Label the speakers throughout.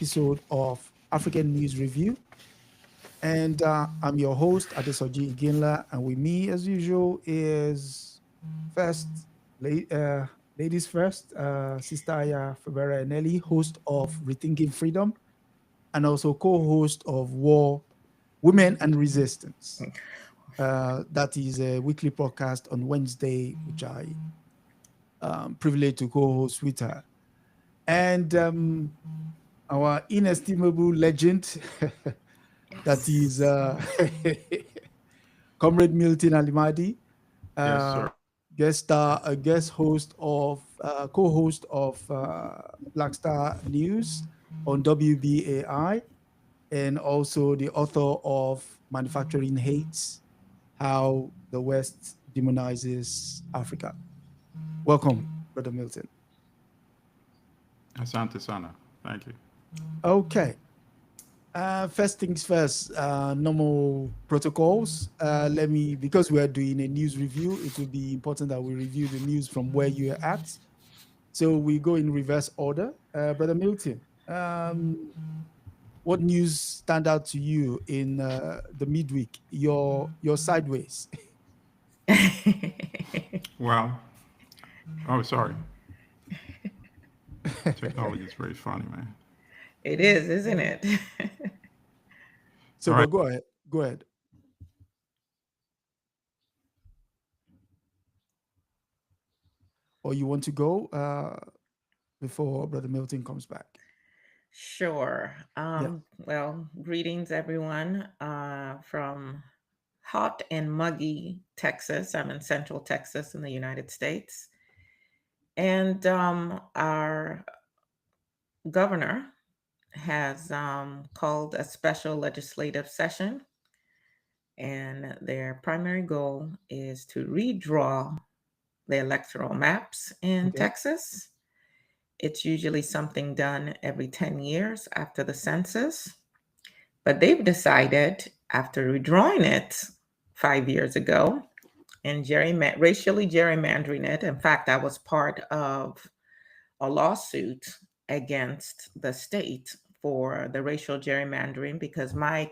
Speaker 1: episode of African News Review. And I'm your host, Adesoji Iginla. And with me, as usual, is first, ladies first, Sister Aya Fubara Eneli, host of Rethinking Freedom, and also co host of War, Women and Resistance. That is a weekly podcast on Wednesday, which I privileged to co host with her. And our inestimable legend, that is Comrade Milton Allimadi,
Speaker 2: Yes,
Speaker 1: uh,
Speaker 2: sir.
Speaker 1: guest star, a guest host of, co-host of Black Star News on WBAI, and also the author of Manufacturing Hates: How the West Demonizes Africa. Welcome, Brother Milton.
Speaker 2: Asante sana. Thank you.
Speaker 1: Okay. First things first, normal protocols. Let me, because we are doing a news review, it will be important that we review the news from where you are at. So we go in reverse order. Brother Milton, what news stand out to you in the midweek? Your sideways.
Speaker 2: Well, oh, sorry. Technology is very funny, man.
Speaker 3: It is, isn't it?
Speaker 1: So,
Speaker 2: All
Speaker 1: but
Speaker 2: right.
Speaker 1: go ahead. Go ahead. Or you want to go before Brother Milton comes back?
Speaker 3: Sure.
Speaker 1: Yeah.
Speaker 3: Well, greetings, everyone, from hot and muggy Texas. I'm in Central Texas in the United States. And our governor has called a special legislative session, and their primary goal is to redraw the electoral maps in
Speaker 1: Okay.
Speaker 3: Texas. It's usually something done every 10 years after the census, but they've decided after redrawing it 5 years ago and racially gerrymandering it. In fact, I was part of a lawsuit against the state for the racial gerrymandering because my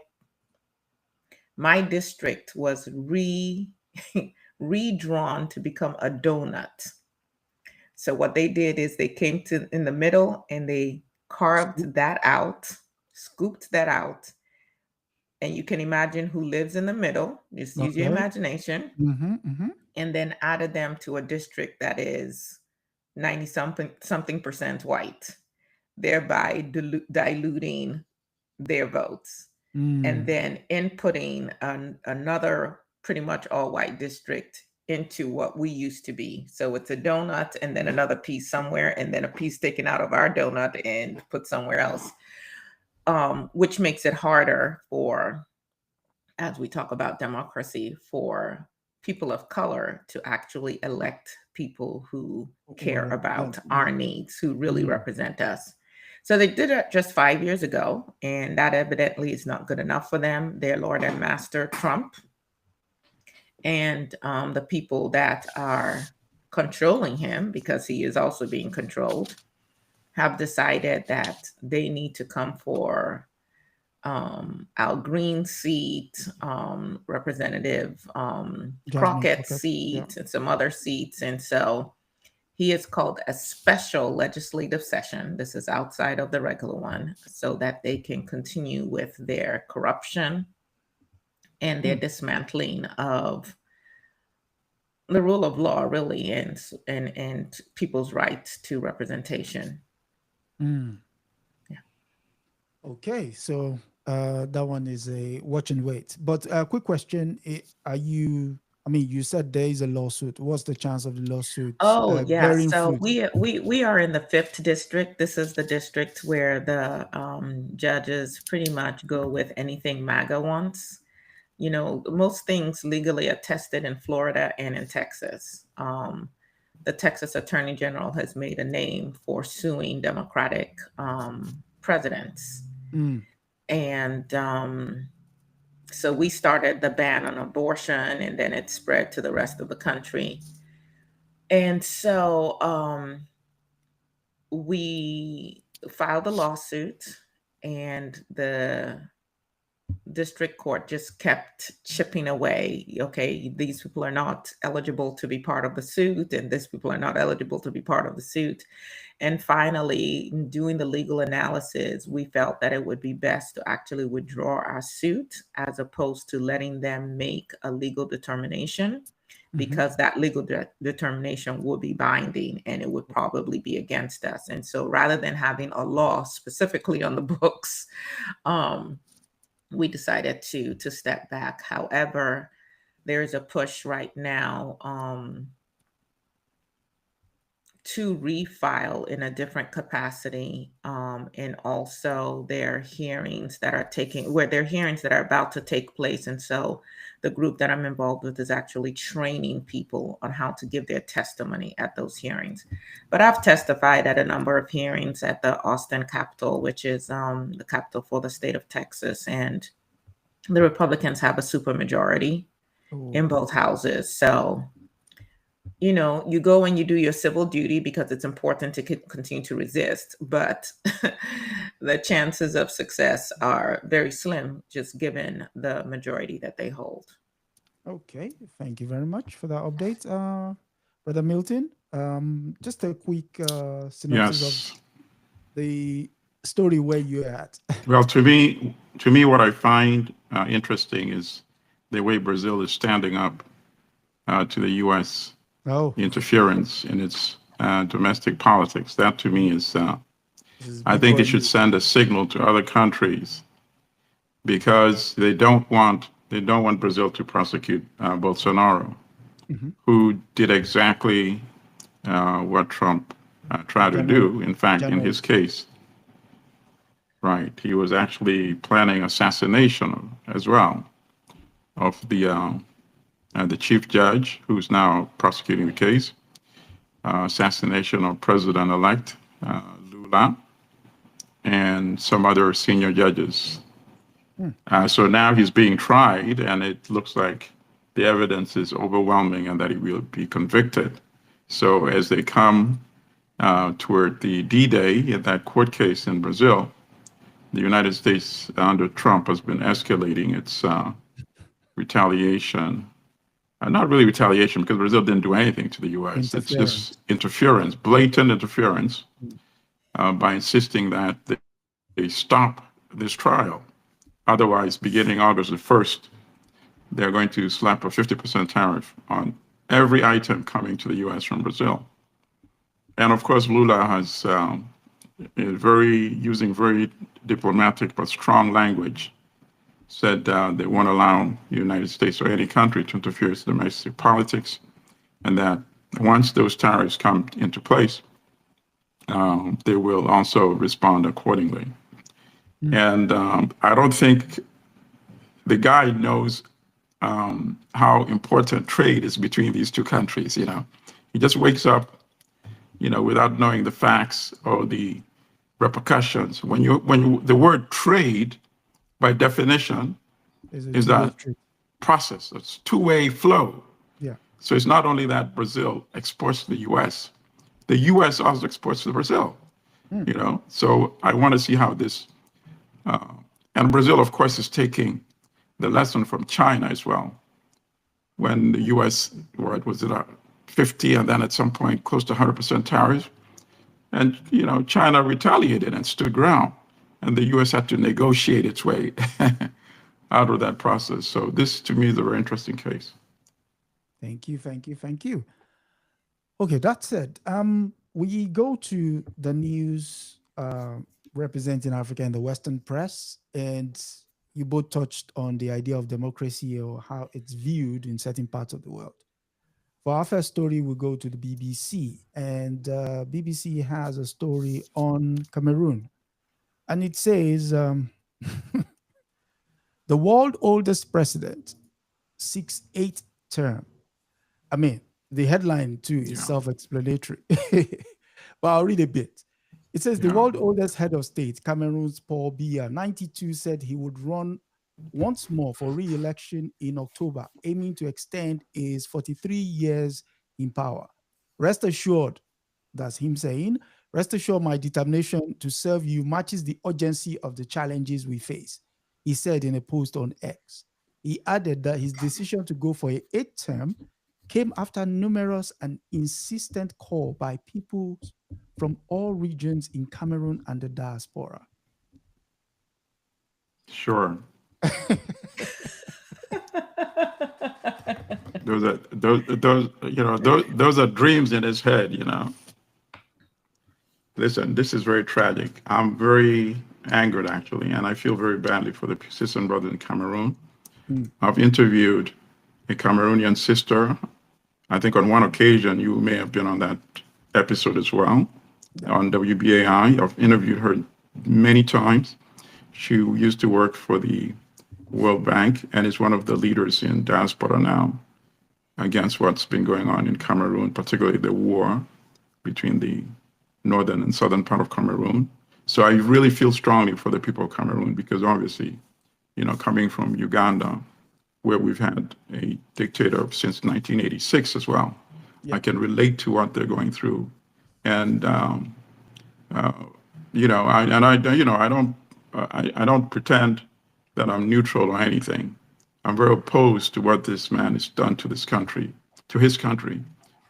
Speaker 3: district was redrawn to become a donut. So what they did is they came to in the middle and they
Speaker 1: Scoop.
Speaker 3: carved that out, scooped that out, and you can imagine who lives in the middle. Just use your
Speaker 1: Okay.
Speaker 3: imagination,
Speaker 1: Mm-hmm, mm-hmm.
Speaker 3: and then added them to a district that is 90 something percent white, thereby diluting their votes, and
Speaker 1: Mm.
Speaker 3: then inputting another pretty much all white district into what we used to be. So it's a donut and then another piece somewhere, and then a piece taken out of our donut and put somewhere else, which makes it harder for, as we talk about democracy, for people of color to actually elect people who
Speaker 1: Who will
Speaker 3: care
Speaker 1: represent?
Speaker 3: about
Speaker 1: Yeah.
Speaker 3: our needs, who really
Speaker 1: Mm.
Speaker 3: represent us. So they did it just 5 years ago, and that evidently is not good enough for them, their Lord and Master Trump, and the people that are controlling him, because he is also being controlled, have decided that they need to come for our Green seat, Representative
Speaker 1: Jasmine
Speaker 3: Crockett
Speaker 1: Crockett. Yeah.
Speaker 3: seat, and some other seats. And so he has called a special legislative session. This is outside of the regular one, so that they can continue with their corruption and their
Speaker 1: Mm.
Speaker 3: dismantling of the rule of law, really, and people's rights to representation.
Speaker 1: Mm.
Speaker 3: Yeah.
Speaker 1: Okay. So that one is a watch and wait. But a quick question: Are you? I mean, you said there is a lawsuit. What's the chance of the lawsuit
Speaker 3: Oh yeah,
Speaker 1: bearing
Speaker 3: so
Speaker 1: fruit?
Speaker 3: we are in the fifth district. This is the district where the judges pretty much go with anything MAGA wants. You know, most things legally are tested in Florida and in Texas. The Texas Attorney General has made a name for suing Democratic presidents,
Speaker 1: Mm.
Speaker 3: and so we started the ban on abortion, and then it spread to the rest of the country. And so we filed a lawsuit, and the district court just kept chipping away. Okay, these people are not eligible to be part of the suit, and these people are not eligible to be part of the suit. And finally, in doing the legal analysis, we felt that it would be best to actually withdraw our suit as opposed to letting them make a legal determination, because that legal determination would be binding and it would probably be against us. And so rather than having a law specifically on the books, we decided to step back. However, there's a push right now to refile in a different capacity, and also there are hearings that are about to take place. And so the group that I'm involved with is actually training people on how to give their testimony at those hearings. But I've testified at a number of hearings at the Austin Capitol, which is the capital for the state of Texas, and the Republicans have a supermajority in both houses. So, you know, you go and you do your civil duty because it's important to continue to resist, but the chances of success are very slim, just given the majority that they hold.
Speaker 1: Okay, thank you very much for that update, Brother Milton. Just a quick synopsis of the story where you're at.
Speaker 2: Well, to me, what I find interesting is the way Brazil is standing up to the U.S. interference in its domestic politics. That, to me, is I think it should send a signal to other countries, because they don't want Brazil to prosecute Bolsonaro, who did exactly what Trump tried to do. In fact, in his case, right, he was actually planning assassination as well of the chief judge, who's now prosecuting the case, assassination of President-elect Lula, and some other senior judges. So now he's being tried, and it looks like the evidence is overwhelming and that he will be convicted. So as they come toward the D-Day in that court case in Brazil, the United States under Trump has been escalating its retaliation. Not really retaliation, because Brazil didn't do anything to the U.S. It's just interference, blatant interference, by insisting that they stop this trial. Otherwise, beginning August the 1st, they're going to slap a 50% tariff on every item coming to the U.S. from Brazil. And of course, Lula has using very diplomatic but strong language, said they won't allow the United States or any country to interfere in domestic politics, and that once those tariffs come into place, they will also respond accordingly. And I don't think the guy knows how important trade is between these two countries. You know, he just wakes up, you know, without knowing the facts or the repercussions. When the word trade, by definition, is that process. It's two-way flow.
Speaker 1: Yeah.
Speaker 2: So it's not only that Brazil exports to the U.S., the U.S. also exports to Brazil. You know, so I want to see how this. And Brazil, of course, is taking the lesson from China as well. When the U.S., what was it, 50, and then at some point close to 100% tariffs, and you know, China retaliated and stood ground, and the U.S. had to negotiate its way out of that process. So this, to me, is a very interesting case.
Speaker 1: Thank you, thank you, thank you. Okay, that's it. We go to the news representing Africa in the Western press, and you both touched on the idea of democracy or how it's viewed in certain parts of the world. For our first story, we go to the BBC, and BBC has a story on Cameroon, and it says, the world's oldest president seeks 8th term. I mean, the headline too is self-explanatory, but I'll read a bit. It says the world's oldest head of state, Cameroon's Paul Biya, 92, said he would run once more for re-election in October, aiming to extend his 43 years in power. Rest assured, that's him saying, Rest assured, my determination to serve you matches the urgency of the challenges we face, he said in a post on X. He added that his decision to go for an 8th term came after numerous and insistent call by people from all regions in Cameroon and the diaspora.
Speaker 2: Sure. those are dreams in his head, you know. Listen, this is very tragic. I'm very angered, actually, and I feel very badly for the persistent brother in Cameroon. I've interviewed a Cameroonian sister. I think on one occasion, you may have been on that episode as well, on WBAI. I've interviewed her many times. She used to work for the World Bank and is one of the leaders in diaspora now against what's been going on in Cameroon, particularly the war between the northern and southern part of Cameroon. So I really feel strongly for the people of Cameroon because obviously, you know, coming from Uganda, where we've had a dictator since 1986 as well, I can relate to what they're going through. And, I don't pretend that I'm neutral or anything. I'm very opposed to what this man has done to this country, to his country,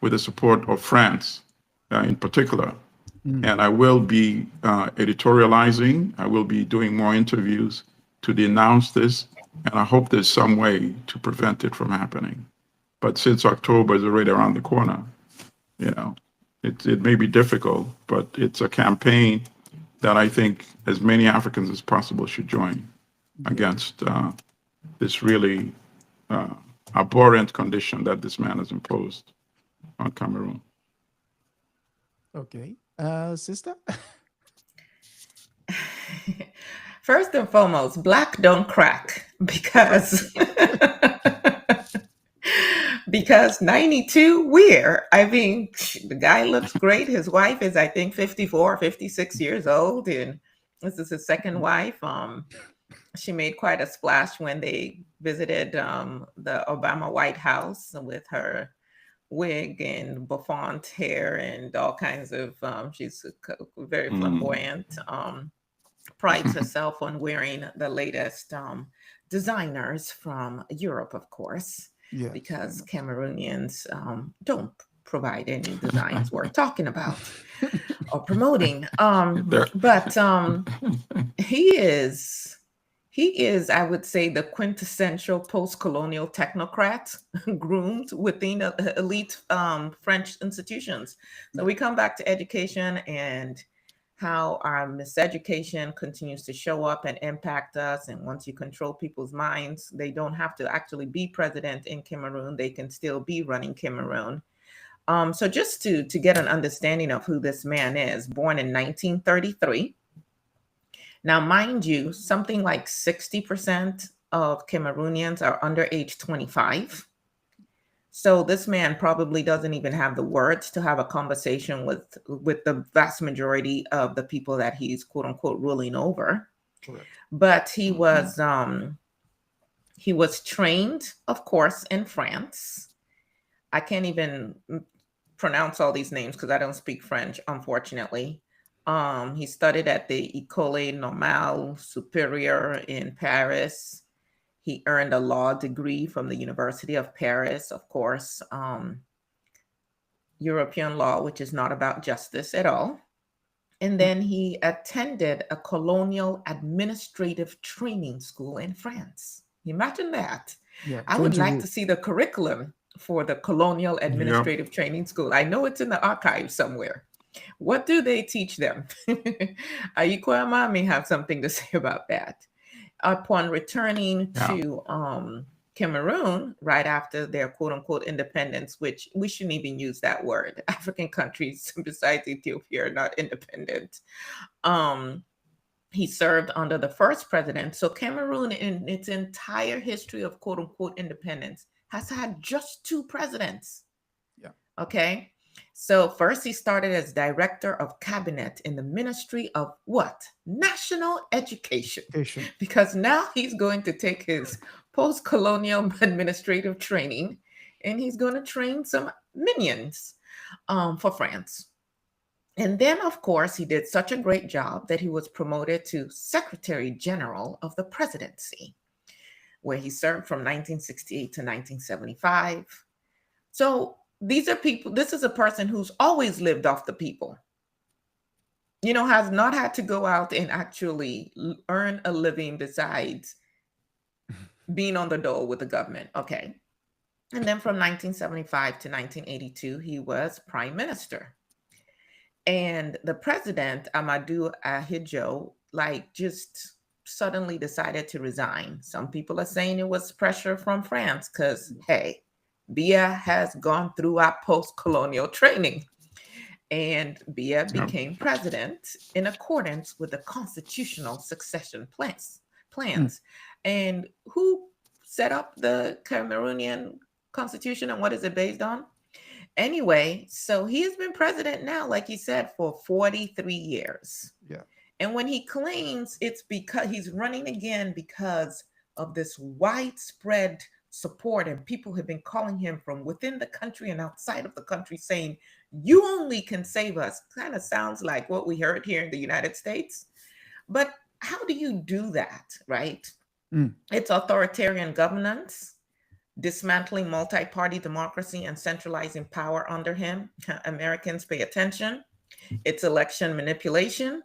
Speaker 2: with the support of France in particular. And I will be editorializing. I will be doing more interviews to denounce this. And I hope there's some way to prevent it from happening. But since October is already around the corner, you know, it may be difficult, but it's a campaign that I think as many Africans as possible should join against this really abhorrent condition that this man has imposed on Cameroon.
Speaker 1: Okay. Sister?
Speaker 3: First and foremost, black don't crack because because 92, we're, I mean, the guy looks great. His wife is, I think, 54, 56 years old. And this is his second wife. She made quite a splash when they visited the Obama White House with her wig and bouffant hair and all kinds of, she's very flamboyant. Prides herself on wearing the latest designers from Europe, of course, because Cameroonians don't provide any designs worth talking about or promoting. But he is, I would say, the quintessential post-colonial technocrat groomed within elite French institutions. So we come back to education and how our miseducation continues to show up and impact us. And once you control people's minds, they don't have to actually be president in Cameroon. They can still be running Cameroon. So just to get an understanding of who this man is, born in 1933. Now, mind you, something like 60% of Cameroonians are under age 25. So this man probably doesn't even have the words to have a conversation with the vast majority of the people that he's quote unquote ruling over. Correct. But he was trained, of course, in France. I can't even pronounce all these names because I don't speak French, unfortunately. He studied at the École Normale Supérieure in Paris. He earned a law degree from the University of Paris, of course, European law, which is not about justice at all. And then he attended a colonial administrative training school in France. Imagine that. Yeah, I would like to see the curriculum for the colonial administrative training school. I know it's in the archive somewhere. What do they teach them? Ayikoama may have something to say about that. Upon returning to Cameroon, right after their quote unquote independence, which we shouldn't even use that word. African countries besides Ethiopia are not independent. He served under the first president. So Cameroon in its entire history of quote unquote independence has had just 2 presidents. Yeah. Okay. So first he started as director of cabinet in the Ministry of what? National Education. Because now he's going to take his post-colonial administrative training and he's going to train some minions for France. And then, of course, he did such a great job that he was promoted to Secretary General of the Presidency, where he served from 1968 to 1975. So these are people, this is a person who's always lived off the people, has not had to go out and actually earn a living besides being on the dole with the government. Okay. And then from 1975 to 1982, he was prime minister. And the president, Amadou Ahidjo, just suddenly decided to resign. Some people are saying it was pressure from France because, hey, Biya has gone through our post-colonial training. And Biya became president in accordance with the constitutional succession plans. And who set up the Cameroonian constitution and what is it based on? Anyway, so he has been president now, like you said, for 43 years.
Speaker 1: Yeah.
Speaker 3: And when he claims it's because he's running again because of this widespread support, and people have been calling him from within the country and outside of the country saying, you only can save us. Kind of sounds like what we heard here in the United States. But how do you do that, right? It's authoritarian governance, dismantling multi-party democracy and centralizing power under him. Americans pay attention. It's election manipulation.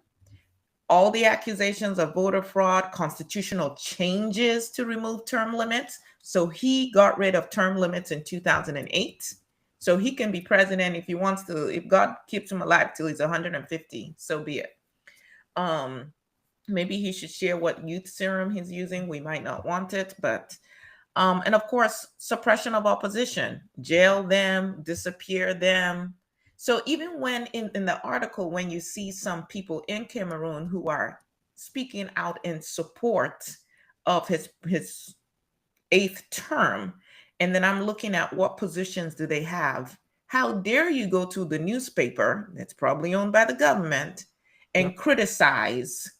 Speaker 3: All the accusations of voter fraud, constitutional changes to remove term limits. So he got rid of term limits in 2008. So he can be president if he wants to. If God keeps him alive till he's 150, so be it. Maybe he should share what youth serum he's using. We might not want it, but and of course, suppression of opposition, jail them, disappear them. So even when in the article, when you see some people in Cameroon who are speaking out in support of his 8th term, and then I'm looking at what positions do they have. How dare you go to the newspaper that's probably owned by the government and criticize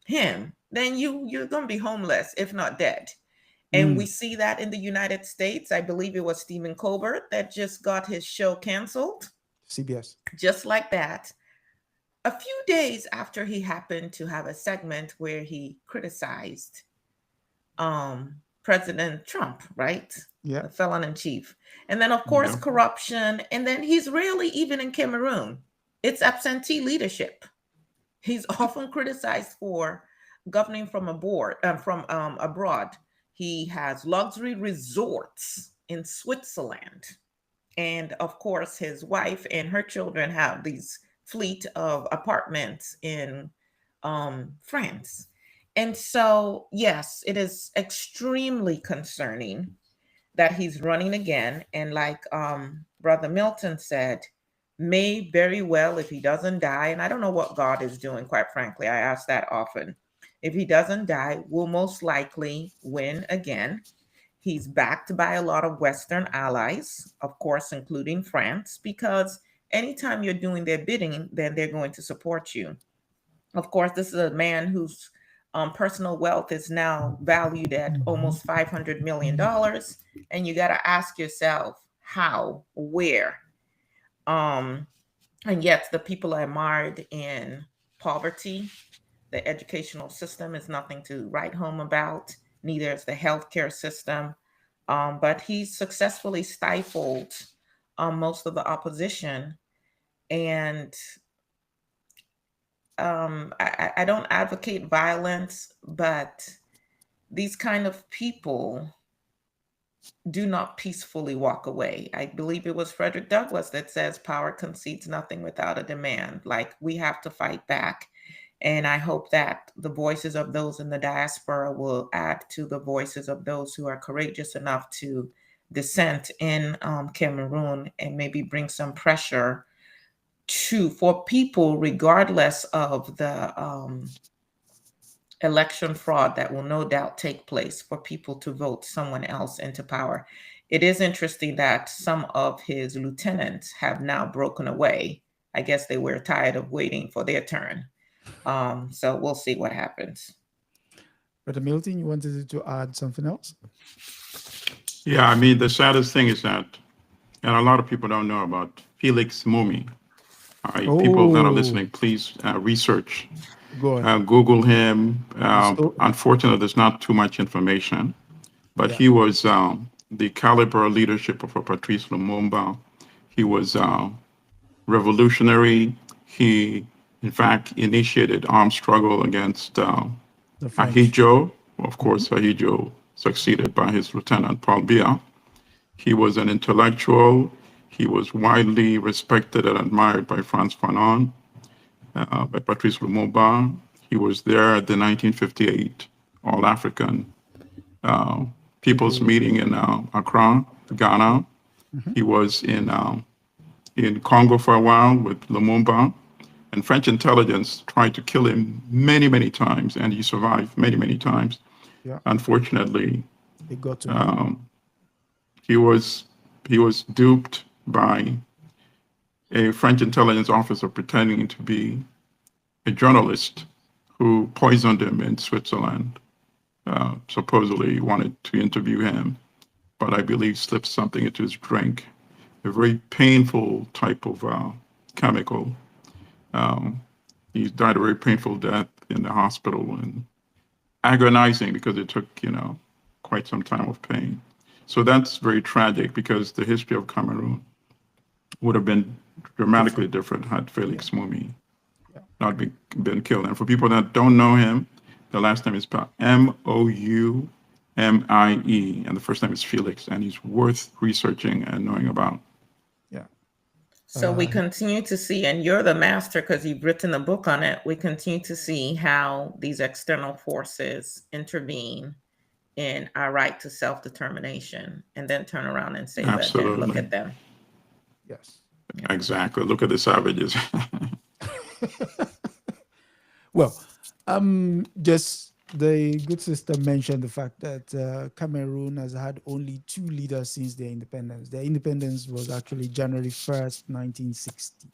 Speaker 3: him? Then you're going to be homeless, if not dead. And we see that in the United States. I believe it was Stephen Colbert that just got his show canceled.
Speaker 1: CBS.
Speaker 3: Just like that. A few days after he happened to have a segment where he criticized President Trump, right?
Speaker 1: Yeah.
Speaker 3: The felon in chief. And then, of course, corruption. And then he's rarely even in Cameroon. It's absentee leadership. He's often criticized for governing from abroad. He has luxury resorts in Switzerland. And of course, his wife and her children have these fleet of apartments in France. And so, yes, it is extremely concerning that he's running again. And like Brother Milton said, may very well, if he doesn't die, and I don't know what God is doing, quite frankly, I ask that often. If he doesn't die, will most likely win again. He's backed by a lot of Western allies, of course, including France, because anytime you're doing their bidding, then they're going to support you. Of course, this is a man whose personal wealth is now valued at almost $500 million. And you got to ask yourself, how, where? And yet the people are mired in poverty. The educational system is nothing to write home about. Neither is the healthcare system. But he successfully stifled most of the opposition. And I don't advocate violence, but these kind of people do not peacefully walk away. I believe it was Frederick Douglass that says power concedes nothing without a demand. Like, we have to fight back. And I hope that the voices of those in the diaspora will add to the voices of those who are courageous enough to dissent in Cameroon, and maybe bring some pressure for people, regardless of the election fraud that will no doubt take place, for people to vote someone else into power. It is interesting that some of his lieutenants have now broken away. I guess they were tired of waiting for their turn. So we'll see what happens.
Speaker 1: Brother Milton, you wanted to add something else?
Speaker 2: Yeah, I mean, the saddest thing is that, and a lot of people don't know about Felix Mumi. People that are listening, please research.
Speaker 1: Go ahead.
Speaker 2: Google him.
Speaker 1: So,
Speaker 2: Unfortunately, there's not too much information, but he was the caliber leadership of Patrice Lumumba. He was revolutionary. He, in fact, initiated armed struggle against Ahijo. Of course, Ahijo succeeded by his lieutenant, Paul Biya. He was an intellectual. He was widely respected and admired by Frantz Fanon, by Patrice Lumumba. He was there at the 1958 All-African People's Meeting in Accra, Ghana. He was in Congo for a while with Lumumba, and French intelligence tried to kill him many, many times, and he survived many, many times.
Speaker 1: Yeah.
Speaker 2: Unfortunately,
Speaker 1: it got to him.
Speaker 2: he was duped by a French intelligence officer pretending to be a journalist who poisoned him in Switzerland. Supposedly wanted to interview him, but I believe slipped something into his drink. A very painful type of chemical. He died a very painful death in the hospital, and agonizing because it took, quite some time of pain. So that's very tragic, because the history of Cameroon would have been dramatically different had Felix Moumi not been killed. And for people that don't know him, the last name is Moumie, and the first name is Felix, and he's worth researching and knowing about.
Speaker 1: Yeah.
Speaker 3: So we continue to see, and you're the master because you've written a book on it, we continue to see how these external forces intervene in our right to self-determination, and then turn around and say,
Speaker 2: Absolutely.
Speaker 3: Look at them.
Speaker 1: Yes.
Speaker 2: Exactly. Look at the savages.
Speaker 1: Well, just the good sister mentioned the fact that Cameroon has had only 2 leaders since their independence. Their independence was actually January 1st, 1960.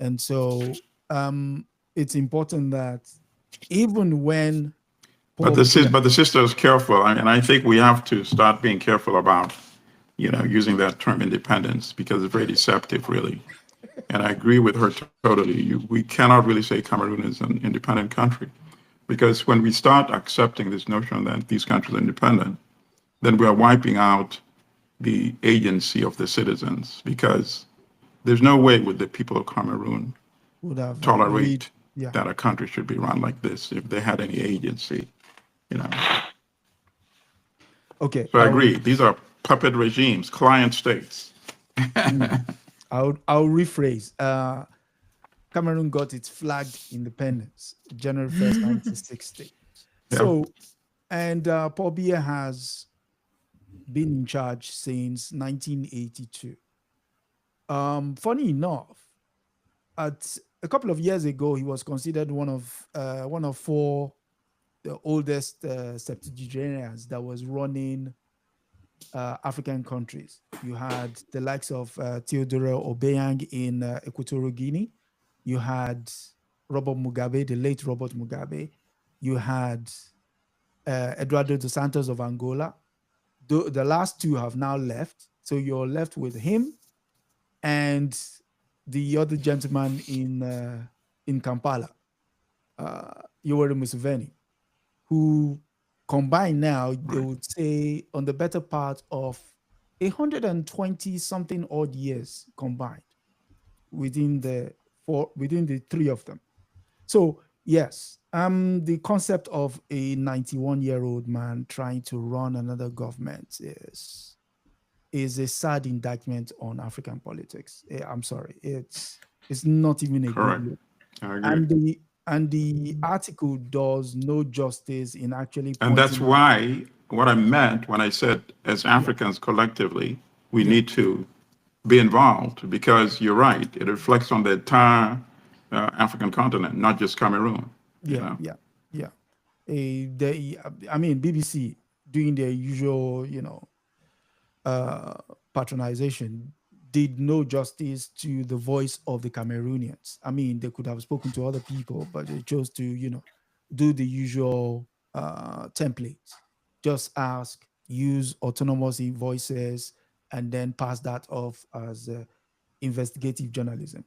Speaker 1: And so it's important that even when
Speaker 2: But the sister is careful, and I think we have to start being careful about, using that term independence, because it's very deceptive, really. And I agree with her totally. We cannot really say Cameroon is an independent country, because when we start accepting this notion that these countries are independent, then we are wiping out the agency of the citizens, because there's no way would the people of Cameroon
Speaker 1: would have
Speaker 2: tolerate that a country should be run like this if they had any agency.
Speaker 1: Okay.
Speaker 2: So I agree. These are puppet regimes, client states.
Speaker 1: I'll rephrase. Cameroon got its flagged independence January 1st, 1960.
Speaker 2: Yeah.
Speaker 1: So, and Paul Biya has been in charge since 1982. Funny enough, a couple of years ago, he was considered one of 4 the oldest septuagenarians that was running African countries. You had the likes of Theodore Obiang in Equatorial Guinea. You had Robert Mugabe, the late Robert Mugabe. You had Eduardo dos Santos of Angola. The last 2 have now left. So you're left with him and the other gentleman in Kampala, Yoweri Museveni, who combined now, they would say, on the better part of 120 something odd years combined within the 3 of them. So yes, the concept of a 91-year-old man trying to run another government is a sad indictment on African politics. I'm sorry, it's not even a
Speaker 2: Correct.
Speaker 1: good look.
Speaker 2: I agree.
Speaker 1: And the article does no justice in actually
Speaker 2: And that's
Speaker 1: pointing
Speaker 2: why what I meant when I said, as Africans collectively, we need to be involved, because you're right, it reflects on the entire African continent, not just Cameroon.
Speaker 1: Yeah. BBC doing their usual, patronization did no justice to the voice of the Cameroonians. I mean, they could have spoken to other people, but they chose to, do the usual templates. Just ask, use autonomous voices, and then pass that off as investigative journalism.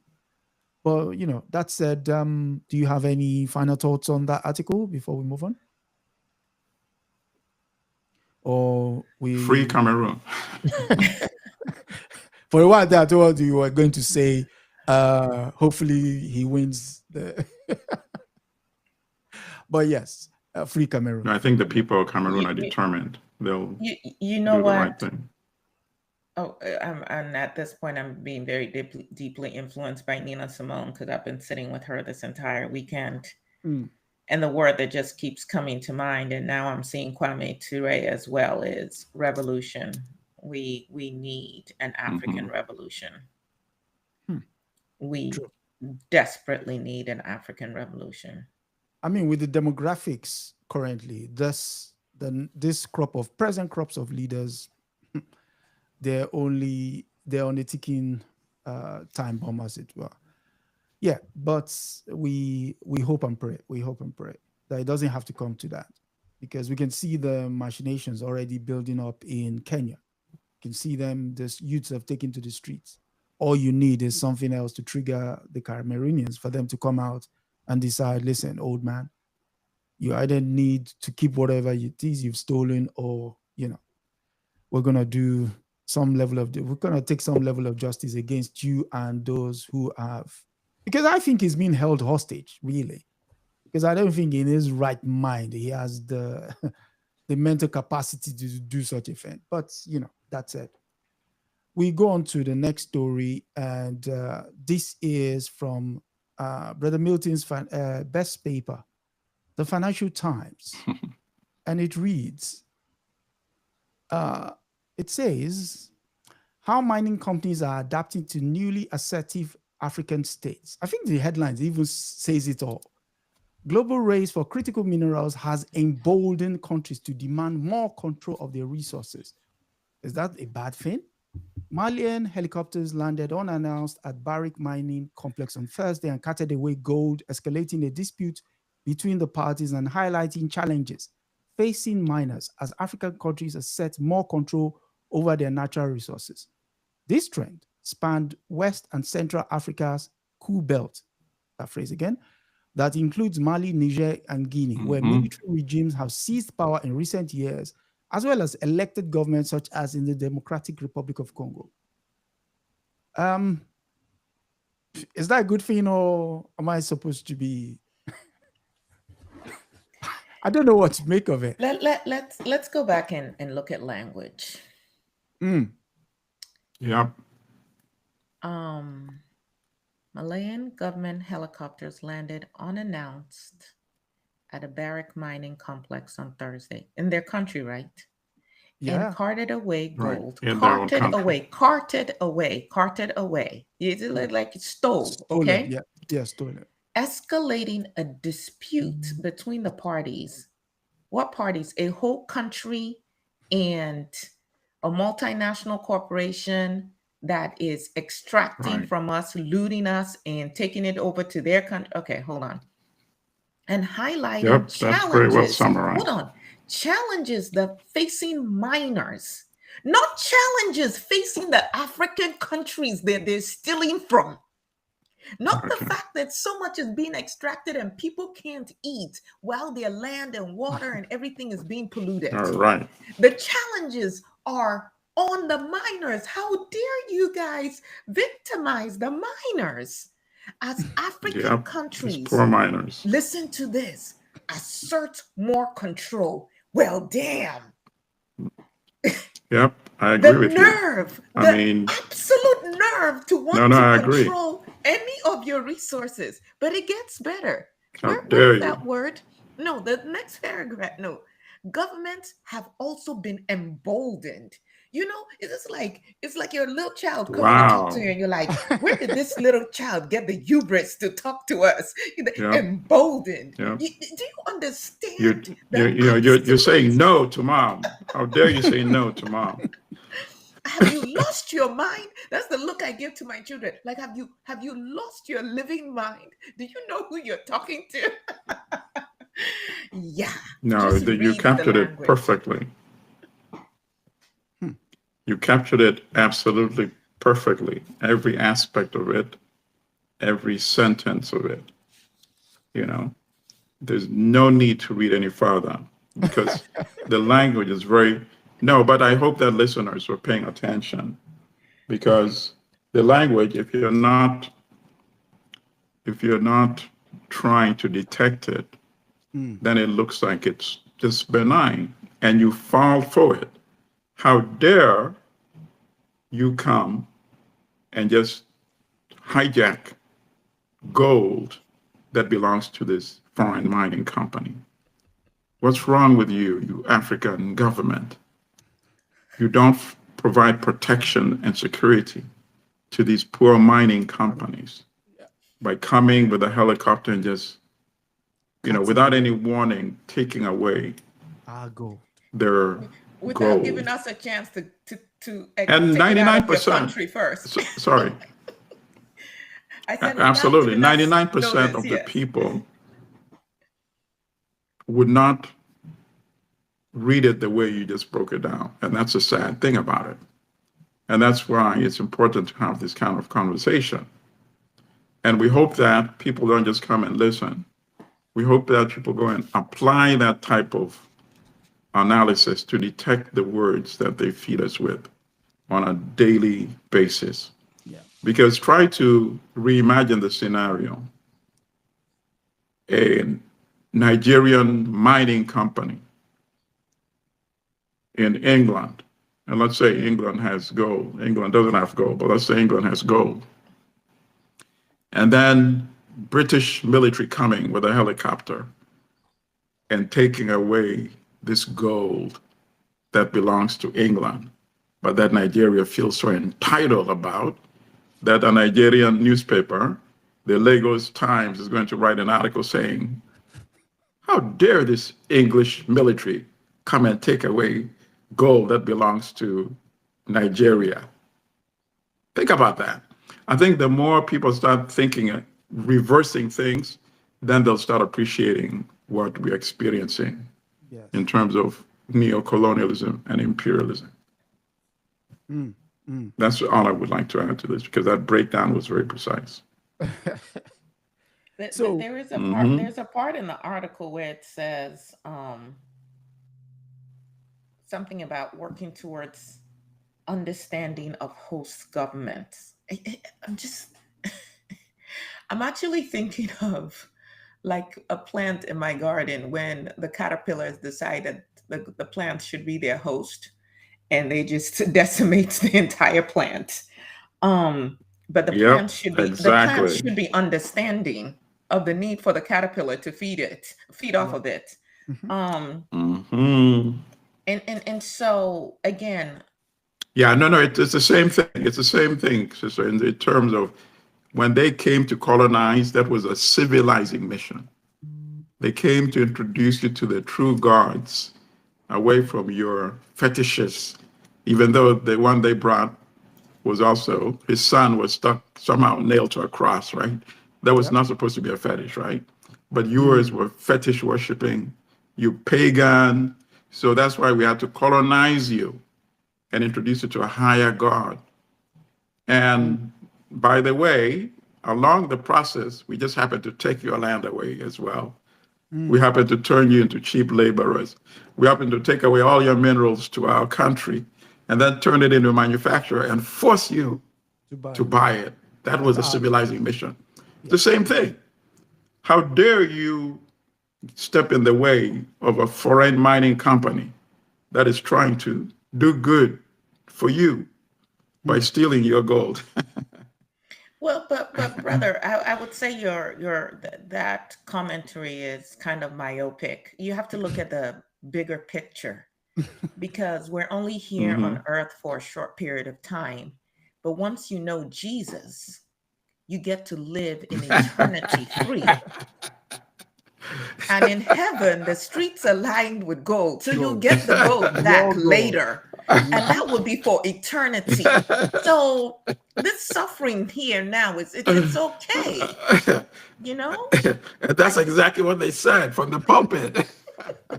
Speaker 1: But that said, do you have any final thoughts on that article before we move on? Or
Speaker 2: Free Cameroon.
Speaker 1: For a while there, I told you were going to say, hopefully he wins the. But yes, free Cameroon.
Speaker 2: I think the people of Cameroon are determined. They'll
Speaker 3: do
Speaker 2: the right thing.
Speaker 3: Oh, and at this point, I'm being very deeply influenced by Nina Simone, because I've been sitting with her this entire weekend. And the word that just keeps coming to mind, and now I'm seeing Kwame Ture as well, is revolution. We need an African revolution. We desperately need an African revolution.
Speaker 1: I mean, with the demographics currently, this crop of present crops of leaders, they're on a ticking time bomb, as it were. Yeah, but we hope and pray. We hope and pray that it doesn't have to come to that, because we can see the machinations already building up in Kenya. You can see them, the youths have taken to the streets. All you need is something else to trigger the Cameroonians for them to come out and decide, listen, old man, you either need to keep whatever it is you've stolen, or, we're going to do we're going to take some level of justice against you and those who have, because I think he's being held hostage, really, because I don't think in his right mind he has the mental capacity to do such a thing. But, that's it. We go on to the next story, and this is from Brother Milton's best paper, the Financial Times, and it reads, it says, how mining companies are adapting to newly assertive African states. I think the headlines even says it all. Global race for critical minerals has emboldened countries to demand more control of their resources. Is that a bad thing? Malian helicopters landed unannounced at Barrick Mining Complex on Thursday and carted away gold, escalating a dispute between the parties and highlighting challenges facing miners as African countries assert more control over their natural resources. This trend spanned West and Central Africa's coup belt, that phrase again, that includes Mali, Niger, and Guinea, where military regimes have seized power in recent years, as well as elected governments such as in the Democratic Republic of Congo. Is that a good thing, or am I supposed to be... I don't know what to make of it.
Speaker 3: Let's go back and look at language.
Speaker 2: Yep.
Speaker 3: Malayan government helicopters landed unannounced at a Barrick mining complex on Thursday in their country, right?
Speaker 1: Yeah.
Speaker 3: And carted away gold.
Speaker 2: Right.
Speaker 3: Carted away. It looked like it stole, okay?
Speaker 1: Yeah, stolen.
Speaker 3: Escalating a dispute between the parties. What parties? A whole country and a multinational corporation that is extracting from us, looting us, and taking it over to their country. Okay, hold on. And highlighting challenges.
Speaker 2: That's very well summarized.
Speaker 3: Hold on. Challenges that facing minors, not challenges facing the African countries that they're stealing from. Not the fact that so much is being extracted and people can't eat while their land and water and everything is being polluted.
Speaker 2: All right.
Speaker 3: The challenges are on the minors. How dare you guys victimize the minors? As African countries,
Speaker 2: poor minors.
Speaker 3: Listen to this. Assert more control. Well, damn.
Speaker 2: Yep, I agree with you.
Speaker 3: The absolute nerve to want to control any of your resources. But it gets better.
Speaker 2: How dare you?
Speaker 3: That word? No, the next paragraph. No. Governments have also been emboldened. You know, it's like your little child coming to talk to you, and you're like, where did this little child get the hubris to talk to us? Emboldened.
Speaker 2: Yep.
Speaker 3: Do you understand?
Speaker 2: You're saying no to mom. How dare you say no to mom?
Speaker 3: Have you lost your mind? That's the look I give to my children. Like, have you lost your living mind? Do you know who you're talking to? Yeah.
Speaker 2: No, you captured it perfectly. You captured it absolutely perfectly. Every aspect of it every sentence of it. You know, there's no need to read any further because the language is very, no, but I hope that listeners were paying attention because the language, if you're not trying to detect it, then it looks like it's just benign and you fall for it. How dare you come and just hijack gold that belongs to this foreign mining company? What's wrong with you, you African government? You don't provide protection and security to these poor mining companies by coming with a helicopter and just, without any warning, taking away their
Speaker 3: without
Speaker 2: gold.
Speaker 3: giving us a chance to
Speaker 2: and 99%
Speaker 3: country first.
Speaker 2: Sorry.
Speaker 3: I said
Speaker 2: absolutely. 99% of the people would not read it the way you just broke it down. And that's a sad thing about it. And that's why it's important to have this kind of conversation. And we hope that people don't just come and listen. We hope that people go and apply that type of analysis to detect the words that they feed us with on a daily basis. Yeah. Because try to reimagine the scenario. A Nigerian mining company in England, and let's say England has gold. England doesn't have gold, but let's say England has gold. And then British military coming with a helicopter and taking away this gold that belongs to England, but that Nigeria feels so entitled about, that a Nigerian newspaper, the Lagos Times, is going to write an article saying, how dare this English military come and take away gold that belongs to Nigeria? Think about that. I think the more people start thinking, reversing things, then they'll start appreciating what we're experiencing in terms of neo-colonialism and imperialism. That's all I would like to add to this, because that breakdown was very precise.
Speaker 3: So there is a part, there's a part in the article where it says something about working towards understanding of host governments. I'm actually thinking of like a plant in my garden when the caterpillars decided the plant should be their host, and they just decimate the entire plant. But the plant should be the plant should be understanding of the need for the caterpillar to feed off of it. And so again.
Speaker 2: Yeah, no, it's the same thing. It's the same thing, sister, in terms of when they came to colonize, that was a civilizing mission. They came to introduce you to the true gods, away from your fetishes, even though the one they brought was also, his son was stuck, somehow nailed to a cross, right? That was not supposed to be a fetish, right? But yours were fetish worshiping, you pagan. So that's why we had to colonize you and introduce you to a higher God. And by the way, along the process, we just happened to take your land away as well. We happened to turn you into cheap laborers. We happened to take away all your minerals to our country and then turn it into a manufacturer and force you to buy it. That was a civilizing mission. The same thing. How dare you step in the way of a foreign mining company that is trying to do good for you by stealing your gold?
Speaker 3: Well, but brother, I would say that commentary is kind of myopic. You have to look at the bigger picture, because we're only here on earth for a short period of time. But once you know Jesus, you get to live in eternity free. And in heaven, the streets are lined with gold. So you'll get the gold back later. And that will be for eternity. So this suffering here now, it's okay. You know?
Speaker 2: That's exactly what they said from the pulpit.
Speaker 3: You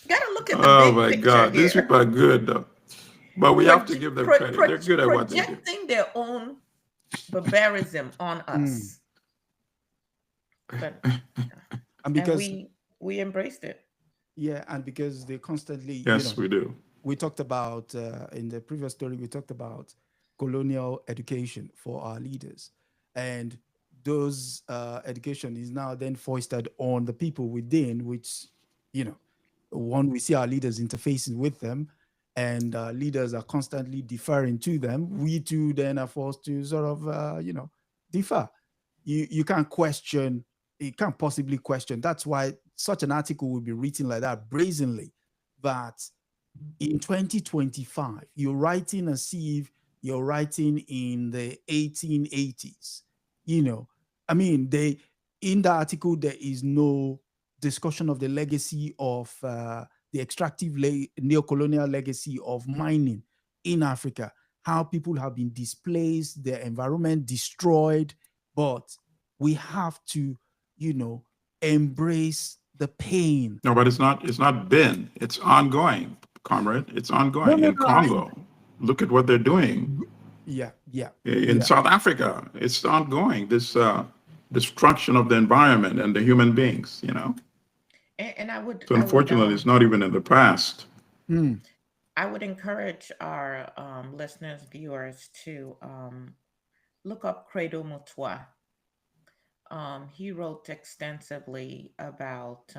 Speaker 3: gotta look at the big picture.
Speaker 2: God,
Speaker 3: here.
Speaker 2: These people are good though. But we have to give them credit. They're good at what they do.
Speaker 3: Projecting their own barbarism on us. But
Speaker 1: and because
Speaker 3: we embraced it.
Speaker 1: Yeah, and because they constantly,
Speaker 2: yes, we do.
Speaker 1: We talked about in the previous story, we talked about colonial education for our leaders, and those education is now then foisted on the people within, which one, we see our leaders interfacing with them, and leaders are constantly deferring to them. We too then are forced to sort of defer. You can't question. You can't possibly question. That's why such an article will be written like that brazenly, that in 2025 you're writing as if you're writing in the 1880s. I mean, in the article there is no discussion of the legacy of the extractive neo-colonial legacy of mining in Africa, how people have been displaced, their environment destroyed, but we have to embrace the pain.
Speaker 2: No, but it's not been. It's ongoing, comrade. It's ongoing in Congo. Look at what they're doing.
Speaker 1: Yeah.
Speaker 2: In South Africa, it's ongoing. This destruction of the environment and the human beings.
Speaker 3: And I would.
Speaker 2: So unfortunately, it's not even in the past.
Speaker 3: I would encourage our listeners, viewers, to look up Credo Mutwa. He wrote extensively about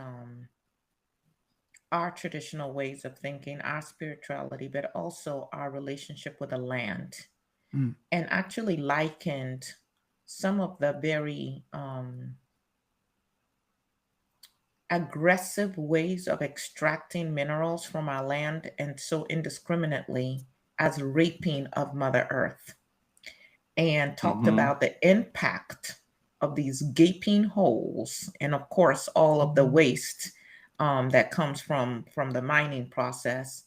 Speaker 3: our traditional ways of thinking, our spirituality, but also our relationship with the land, and actually likened some of the very aggressive ways of extracting minerals from our land, and so indiscriminately, as raping of Mother Earth, and talked about the impact of these gaping holes, and of course all of the waste that comes from the mining process,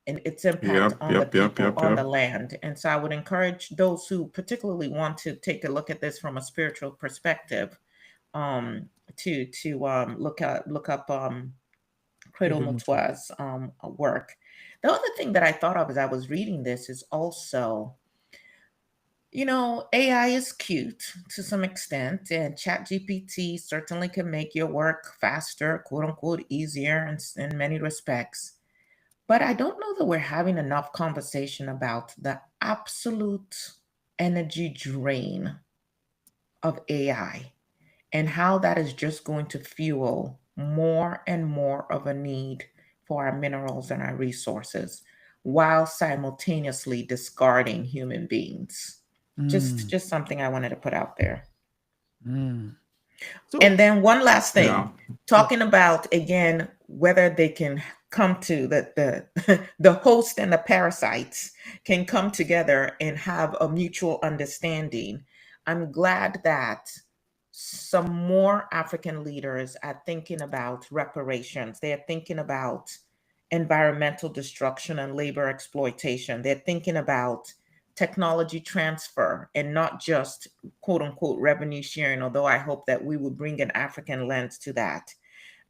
Speaker 3: and its impact on the people, on the land. And so I would encourage those who particularly want to take a look at this from a spiritual perspective to look up Credo Mutwa's work. The other thing that I thought of as I was reading this is also, AI is cute to some extent, and ChatGPT certainly can make your work faster, quote unquote, easier in many respects. But I don't know that we're having enough conversation about the absolute energy drain of AI and how that is just going to fuel more and more of a need for our minerals and our resources, while simultaneously discarding human beings. Just something I wanted to put out there. So, and then one last thing, talking about, again, whether they can come to the host and the parasites can come together and have a mutual understanding. I'm glad that some more African leaders are thinking about reparations. They're thinking about environmental destruction and labor exploitation. They're thinking about technology transfer and not just quote unquote revenue sharing, although I hope that we would bring an African lens to that.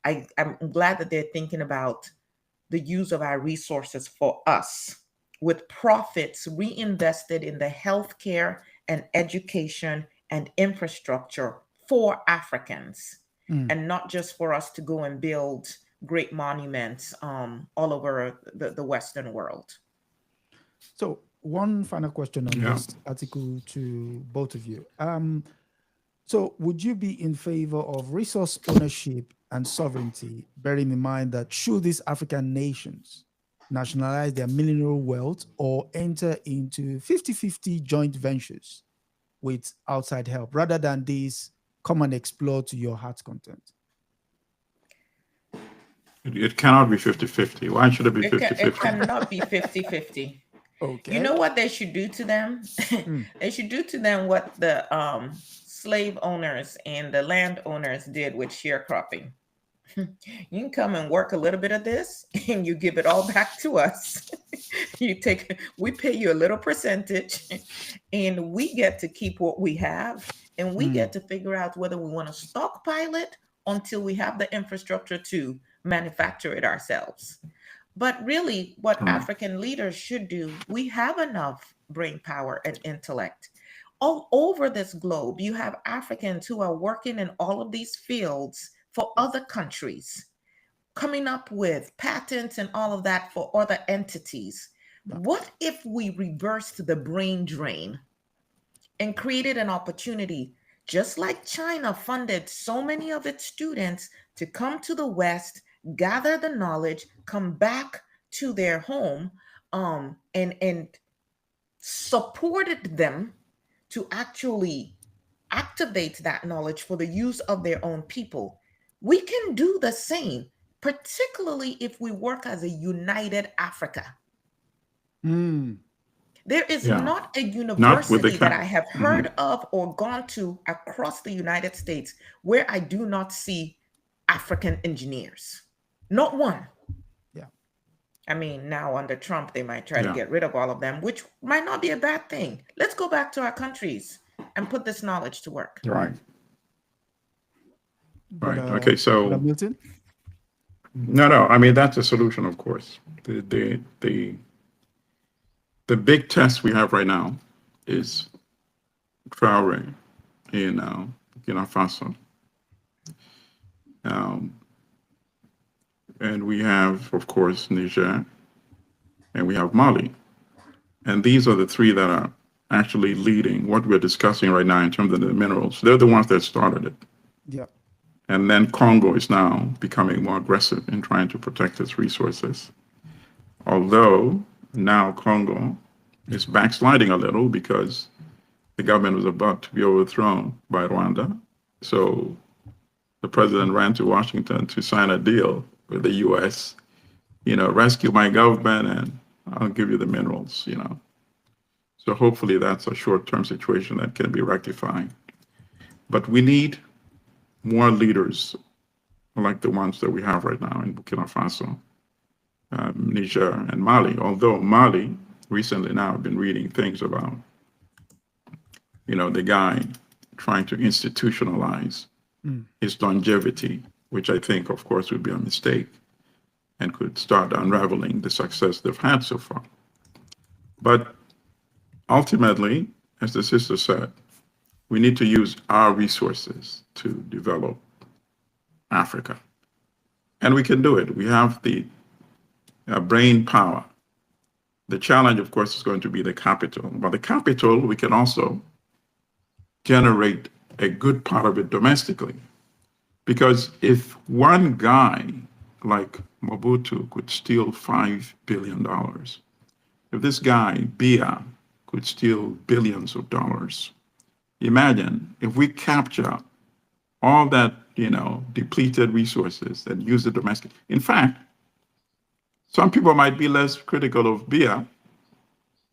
Speaker 3: I'm glad that they're thinking about the use of our resources for us, with profits reinvested in the healthcare and education and infrastructure for Africans, and not just for us to go and build great monuments all over the Western world.
Speaker 1: So one final question on this article to both of you. So would you be in favor of resource ownership and sovereignty, bearing in mind that should these African nations nationalize their mineral wealth or enter into 50-50 joint ventures with outside help, rather than this come and explore to your heart's content?
Speaker 2: It cannot be 50-50. Why should it be 50-50?
Speaker 3: It cannot be 50-50. Okay. You know what they should do to them? They should do to them what the slave owners and the landowners did with sharecropping. You can come and work a little bit of this and you give it all back to us. We pay you a little percentage and we get to keep what we have, and we get to figure out whether we want to stockpile it until we have the infrastructure to manufacture it ourselves. But really what African leaders should do, we have enough brain power and intellect. all over this globe, you have Africans who are working in all of these fields for other countries, coming up with patents and all of that for other entities. What if we reversed the brain drain and created an opportunity, just like China funded so many of its students to come to the West, gather the knowledge, come back to their home, and supported them to actually activate that knowledge for the use of their own people. We can do the same, particularly if we work as a united Africa. There is not a university that I have heard of or gone to across the United States where I do not see African engineers. Not one.
Speaker 1: Yeah.
Speaker 3: I mean, now under Trump, they might try to get rid of all of them, which might not be a bad thing. Let's go back to our countries and put this knowledge to work.
Speaker 2: Right.
Speaker 1: But,
Speaker 2: Okay, so
Speaker 1: Milton?
Speaker 2: No, I mean that's a solution, of course. The big test we have right now is Traore in Burkina Faso. And we have, of course, Niger, and we have Mali. And these are the three that are actually leading what we're discussing right now in terms of the minerals. They're the ones that started it.
Speaker 1: Yeah.
Speaker 2: And then Congo is now becoming more aggressive in trying to protect its resources. Although now Congo is backsliding a little because the government was about to be overthrown by Rwanda. So the president ran to Washington to sign a deal with the US, rescue my government and I'll give you the minerals, So hopefully that's a short-term situation that can be rectified. But we need more leaders like the ones that we have right now in Burkina Faso, Niger, and Mali. Although Mali, recently now I've been reading things about, the guy trying to institutionalize his longevity, which I think, of course, would be a mistake and could start unraveling the success they've had so far. But ultimately, as the sister said, we need to use our resources to develop Africa. And we can do it. We have the brain power. The challenge, of course, is going to be the capital. But the capital, we can also generate a good part of it domestically. Because if one guy like Mobutu could steal $5 billion, if this guy, Biya, could steal billions of dollars, imagine if we capture all that, depleted resources and use it domestic. In fact, some people might be less critical of Biya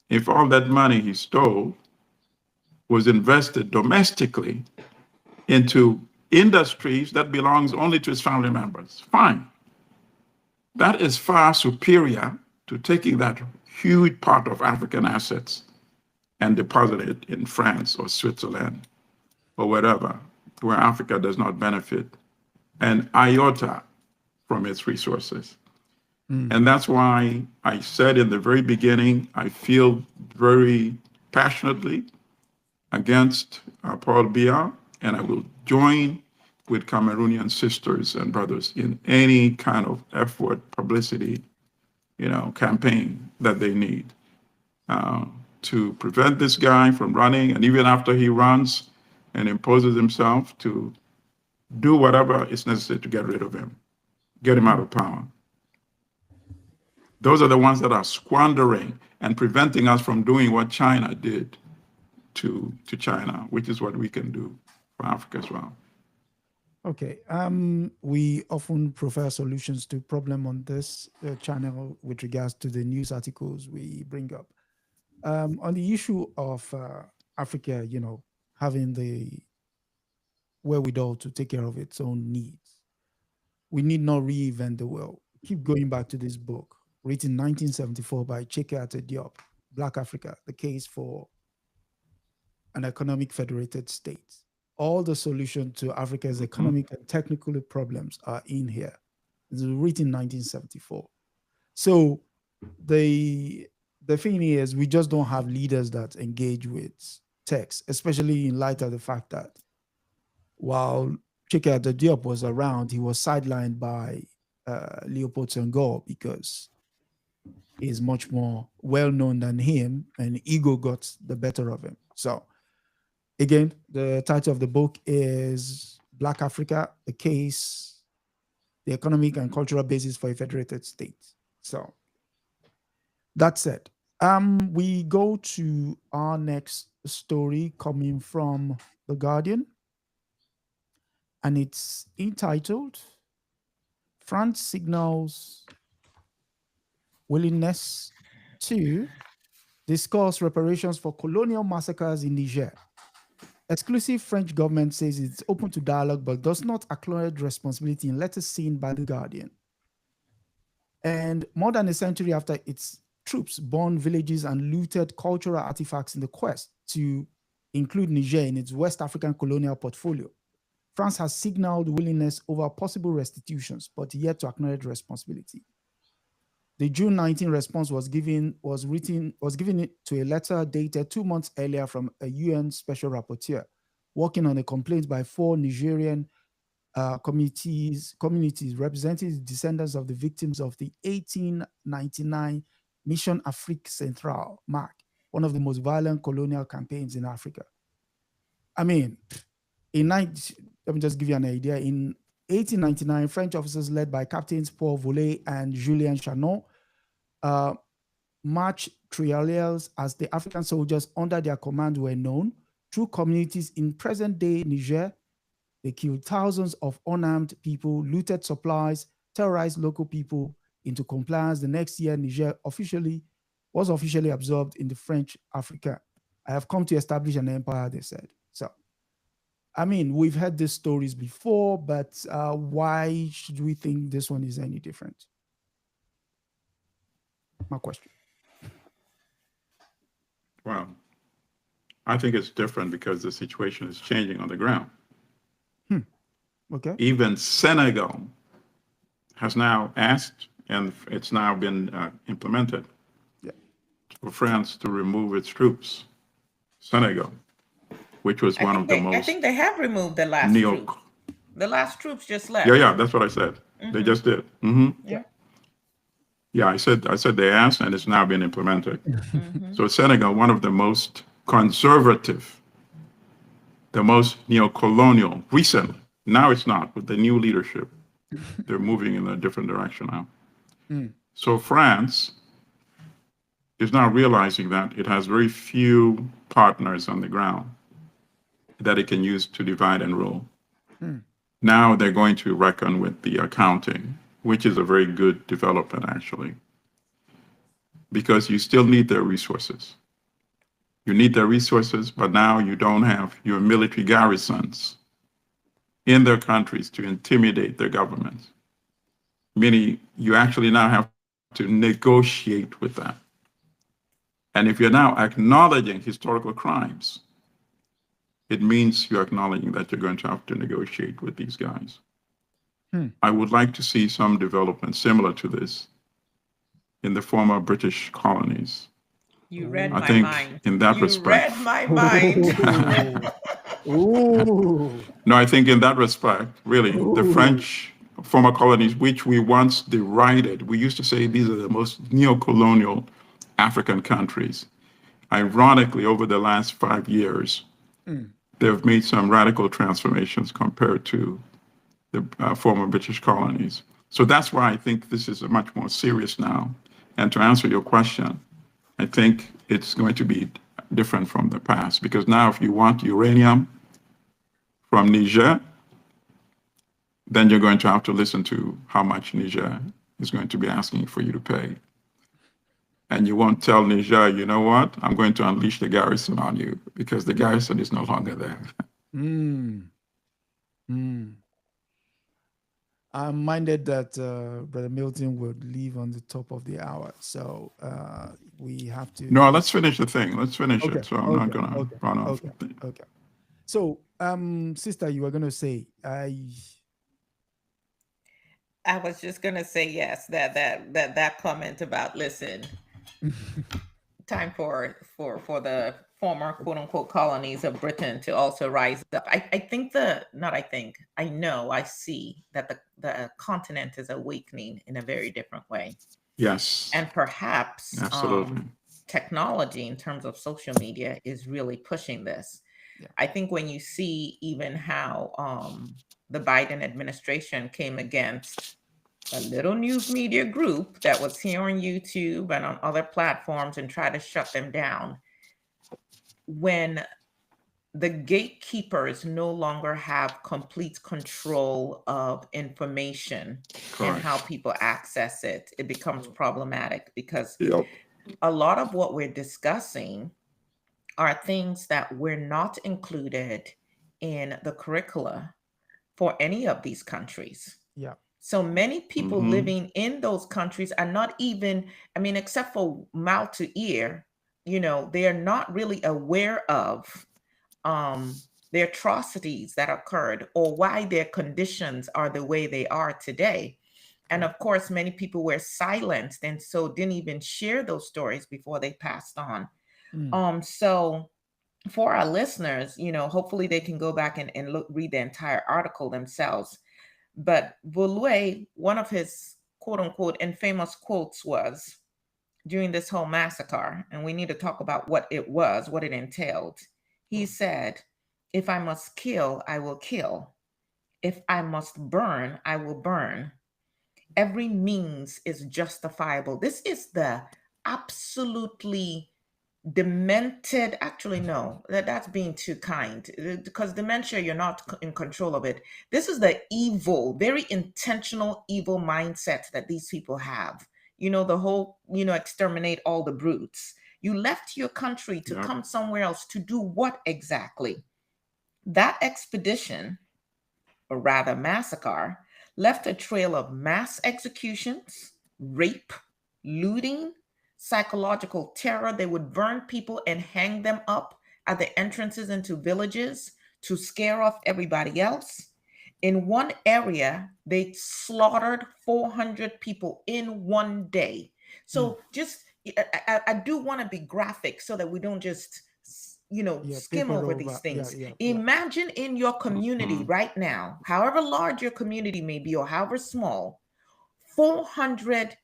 Speaker 2: if all that money he stole was invested domestically into industries that belongs only to his family members. Fine. That is far superior to taking that huge part of African assets and deposit it in France or Switzerland or wherever, where Africa does not benefit an iota from its resources. And that's why I said in the very beginning, I feel very passionately against Paul Biya, and I will join with Cameroonian sisters and brothers in any kind of effort, publicity, campaign that they need to prevent this guy from running, and even after he runs and imposes himself, to do whatever is necessary to get rid of him, get him out of power. Those are the ones that are squandering and preventing us from doing what China did to China, which is what we can do for Africa as well.
Speaker 1: Okay. We often prefer solutions to problem on this channel with regards to the news articles we bring up. On the issue of Africa, having the wherewithal to take care of its own needs, we need not reinvent the wheel. Keep going back to this book, written in 1974 by Cheke Diop, Black Africa, the case for an economic federated state. All the solutions to Africa's economic and technical problems are in here. It was written in 1974. So the thing is, we just don't have leaders that engage with text, especially in light of the fact that while Chike Diop was around, he was sidelined by Leopold Senghor because he's much more well-known than him, and ego got the better of him. So again, the title of the book is Black Africa, the Case, the Economic and Cultural Basis for a Federated State. So that said, we go to our next story coming from The Guardian, and it's entitled France Signals Willingness to Discuss Reparations for Colonial Massacres in Niger. Exclusive French government says it's open to dialogue but does not acknowledge responsibility in letters seen by The Guardian. And more than a century after its troops burned villages and looted cultural artifacts in the quest to include Niger in its West African colonial portfolio, France has signaled willingness over possible restitutions, but yet to acknowledge responsibility. The June 19 response was given to a letter dated 2 months earlier from a UN special rapporteur working on a complaint by 4 Nigerian communities representing the descendants of the victims of the 1899 Mission Afrique Centrale, MAC, one of the most violent colonial campaigns in Africa. I mean, let me just give you an idea. In 1899, French officers led by Captains Paul Vollet and Julien Chanon marched trials as the African soldiers under their command were known through communities in present-day Niger. They killed thousands of unarmed people, looted supplies, terrorized local people into compliance. The next year, Niger was officially absorbed in the French Africa. I have come to establish an empire, they said. So, I mean, we've heard these stories before, but why should we think this one is any different? My question.
Speaker 2: Well, I think it's different because the situation is changing on the ground.
Speaker 1: Okay.
Speaker 2: Even Senegal has now asked, and it's now been implemented, for France to remove its troops. Senegal, which was one of the most...
Speaker 3: I think they have removed the last troops. The last troops just left.
Speaker 2: Yeah, that's what I said. They just did. Yeah, I said they asked, and it's now been implemented. So Senegal, one of the most conservative, the most neo-colonial, recently. Now it's not, with the new leadership. They're moving in a different direction now. So France is now realizing that it has very few partners on the ground that it can use to divide and rule. Now they're going to reckon with the accounting, which is a very good development, actually, because you still need their resources. You need their resources, but now you don't have your military garrisons in their countries to intimidate their governments. Meaning you actually now have to negotiate with them. And if you're now acknowledging historical crimes, it means you're acknowledging that you're going to have to negotiate with these guys. I would like to see some development similar to this in the former British colonies.
Speaker 3: You read my mind.
Speaker 2: In that respect.
Speaker 3: You read my mind.
Speaker 2: No, I think in that respect, really, the French former colonies, which we once derided, we used to say these are the most neo-colonial African countries. Ironically, over the last 5 years, they've made some radical transformations compared to the former British colonies. So that's why I think this is much more serious now. And to answer your question, I think it's going to be different from the past, because now if you want uranium from Niger, then you're going to have to listen to how much Niger is going to be asking for you to pay. And you won't tell Niger, you know what, I'm going to unleash the garrison on you, because the garrison is no longer there.
Speaker 1: I'm minded that Brother Milton would leave on the top of the hour. So we have to...
Speaker 2: No, let's finish the thing. Let's finish it. So I'm not going to run off.
Speaker 1: Okay. So, sister, you were going to say...
Speaker 3: I was just going to say, yes, that comment about, listen, time for the former quote unquote colonies of Britain to also rise up. I know, I see that the continent is awakening in a very different way.
Speaker 2: Yes.
Speaker 3: And perhaps
Speaker 2: absolutely.
Speaker 3: Technology in terms of social media is really pushing this. Yeah. I think when you see even how the Biden administration came against a little news media group that was here on YouTube and on other platforms and try to shut them down, when the gatekeepers no longer have complete control of information and how people access it, it becomes problematic, because a lot of what we're discussing are things that were not included in the curricula for any of these countries.
Speaker 1: Yeah.
Speaker 3: So many people living in those countries are not even, except for mouth to ear, they are not really aware of the atrocities that occurred or why their conditions are the way they are today. And of course, many people were silenced and so didn't even share those stories before they passed on. So for our listeners, hopefully they can go back and read the entire article themselves. But Volue, one of his quote unquote infamous quotes was during this whole massacre, and we need to talk about what it was, what it entailed. He said, "If I must kill, I will kill. If I must burn, I will burn. Every means is justifiable." This is the absolutely demented, actually no, that's being too kind, because dementia, you're not in control of it. This is the evil, very intentional evil mindset that these people have. The whole, exterminate all the brutes. You left your country to come somewhere else to do what exactly? That expedition, or rather massacre, left a trail of mass executions, rape, looting, psychological terror. They would burn people and hang them up at the entrances into villages to scare off everybody else. In one area, they slaughtered 400 people in one day. So I do want to be graphic so that we don't just skim over these things. Imagine in your community right now, however large your community may be or however small, 400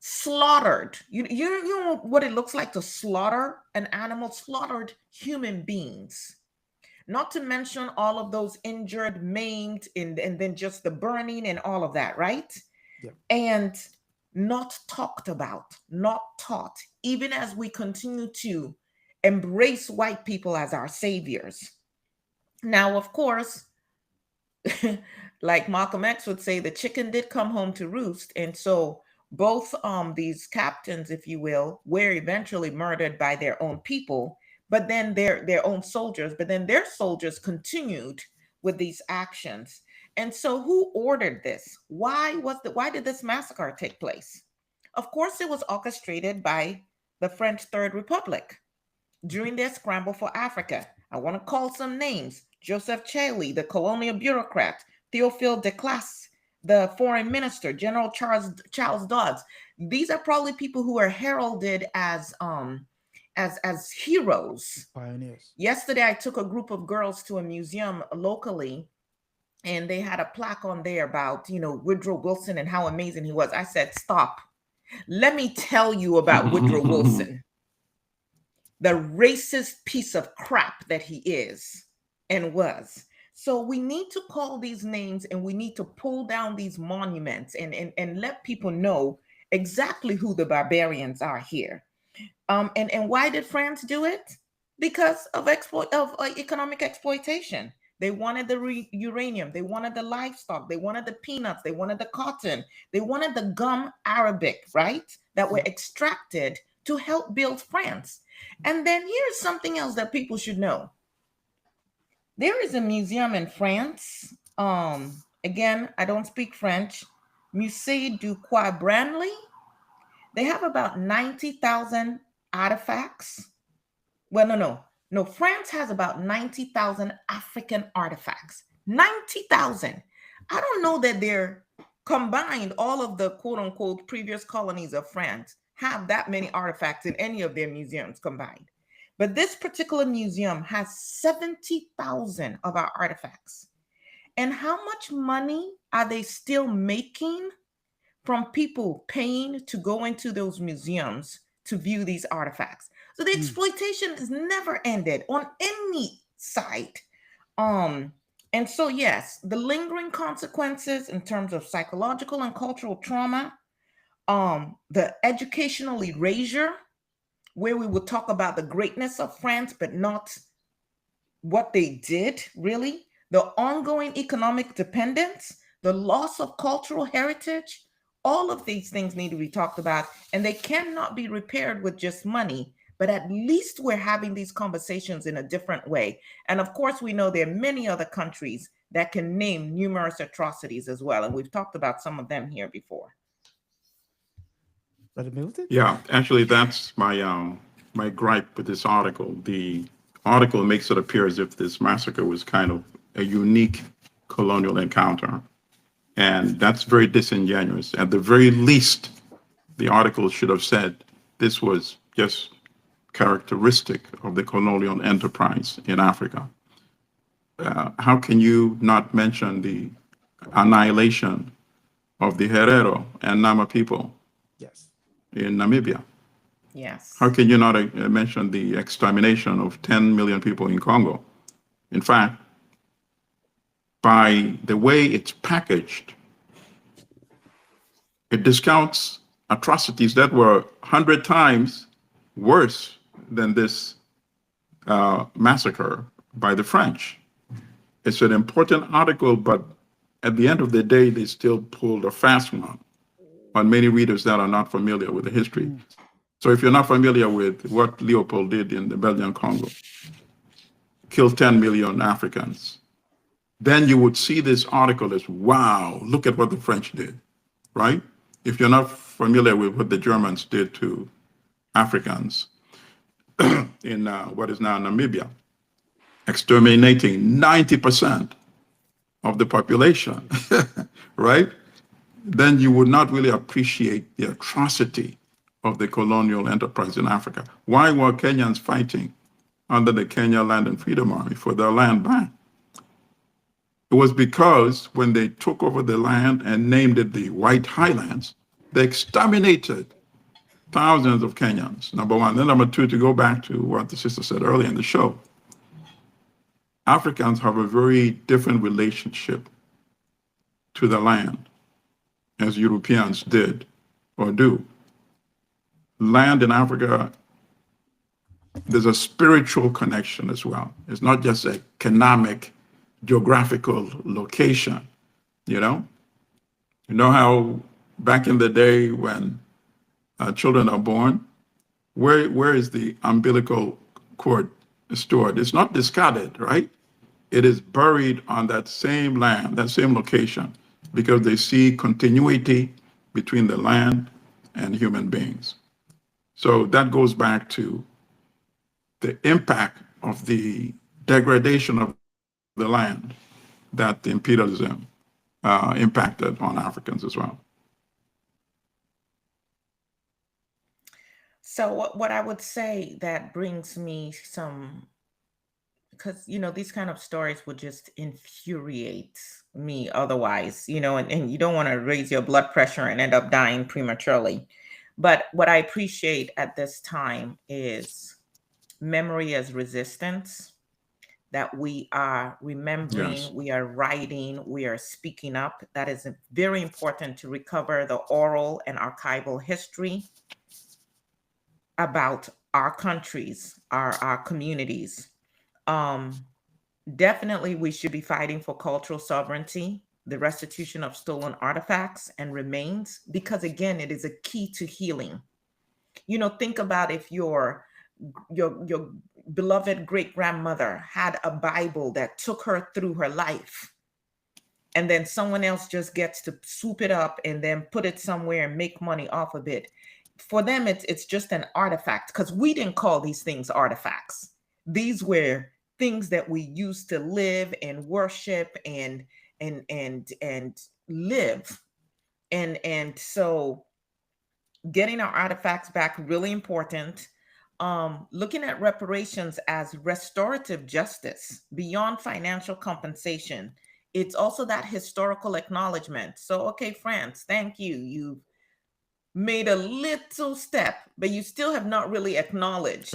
Speaker 3: slaughtered. You know what it looks like to slaughter an animal, slaughtered human beings. Not to mention all of those injured, maimed, and then just the burning and all of that, right? Yeah. And not talked about, not taught, even as we continue to embrace white people as our saviors. Now, of course, like Malcolm X would say, the chicken did come home to roost. And so both these captains, if you will, were eventually murdered by their own people, but then their own soldiers, but then their soldiers continued with these actions. And so who ordered this? Why did this massacre take place? Of course, it was orchestrated by the French Third Republic during their scramble for Africa. I want to call some names: Joseph Chaley, the colonial bureaucrat; Théophile Declasse, the foreign minister; General Charles Dodds. These are probably people who are heralded as heroes, pioneers. Yesterday, I took a group of girls to a museum locally, and they had a plaque on there about Woodrow Wilson and how amazing he was. I said, "Stop. Let me tell you about Woodrow Wilson, the racist piece of crap that he is and was." So we need to call these names, and we need to pull down these monuments and let people know exactly who the barbarians are here. And why did France do it? Because of economic exploitation. They wanted the uranium, they wanted the livestock, they wanted the peanuts, they wanted the cotton, they wanted the gum arabic, right? That were extracted to help build France. And then here's something else that people should know. There is a museum in France. Again, I don't speak French. Musée du Croix Branly. They have about 90,000 artifacts. Well, no. France has about 90,000 African artifacts. 90,000. I don't know that they're combined, all of the quote unquote previous colonies of France have that many artifacts in any of their museums combined. But this particular museum has 70,000 of our artifacts. And how much money are they still making from people paying to go into those museums to view these artifacts? So the exploitation is never ended on any side. And so, yes, the lingering consequences in terms of psychological and cultural trauma, the educational erasure, where we would talk about the greatness of France, but not what they did, really, the ongoing economic dependence, the loss of cultural heritage, all of these things need to be talked about, and they cannot be repaired with just money. But at least we're having these conversations in a different way. And of course, we know there are many other countries that can name numerous atrocities as well. And we've talked about some of them here before.
Speaker 1: Brother Milton?
Speaker 2: Yeah, actually, that's my my gripe with this article. The article makes it appear as if this massacre was kind of a unique colonial encounter. And that's very disingenuous. At the very least, the article should have said this was just characteristic of the colonial enterprise in Africa. How can you not mention the annihilation of the Herero and Nama people in Namibia?
Speaker 3: Yes.
Speaker 2: How can you not mention the extermination of 10 million people in Congo? In fact, by the way it's packaged, it discounts atrocities that were 100 times worse than this massacre by the French. It's an important article, but at the end of the day, they still pulled a fast one on many readers that are not familiar with the history. So if you're not familiar with what Leopold did in the Belgian Congo, killed 10 million Africans, then you would see this article as, wow, look at what the French did, right? If you're not familiar with what the Germans did to Africans in what is now Namibia, exterminating 90% of the population, right? Then you would not really appreciate the atrocity of the colonial enterprise in Africa. Why were Kenyans fighting under the Kenya Land and Freedom Army for their land back? It was because when they took over the land and named it the White Highlands, they exterminated thousands of Kenyans, number one. Then number two, to go back to what the sister said earlier in the show, Africans have a very different relationship to the land as Europeans did or do. Land in Africa, there's a spiritual connection as well. It's not just an economic, geographical location, you know? You know how back in the day when children are born, where is the umbilical cord stored? It's not discarded, right? It is buried on that same land, that same location, because they see continuity between the land and human beings. So that goes back to the impact of the degradation of the land that the imperialism impacted on Africans as well.
Speaker 3: So what I would say that brings me some, because, you know, these kind of stories would just infuriate me otherwise, you know, and you don't want to raise your blood pressure and end up dying prematurely. But what I appreciate at this time is memory as resistance, that we are remembering,
Speaker 2: Yes.
Speaker 3: we are writing, we are speaking up. That is very important to recover the oral and archival history about our countries, our communities. Definitely we should be fighting for cultural sovereignty, the restitution of stolen artifacts and remains, because again, it is a key to healing. You know, think about if your beloved great-grandmother had a Bible that took her through her life, and then someone else just gets to swoop it up and then put it somewhere and make money off of it. For them, it's just an artifact, because we didn't call these things artifacts. These were things that we used to live and worship and live. And so getting our artifacts back, really important. Looking at reparations as restorative justice beyond financial compensation. It's also that historical acknowledgement. So, okay, France, thank you. You've made a little step, but you still have not really acknowledged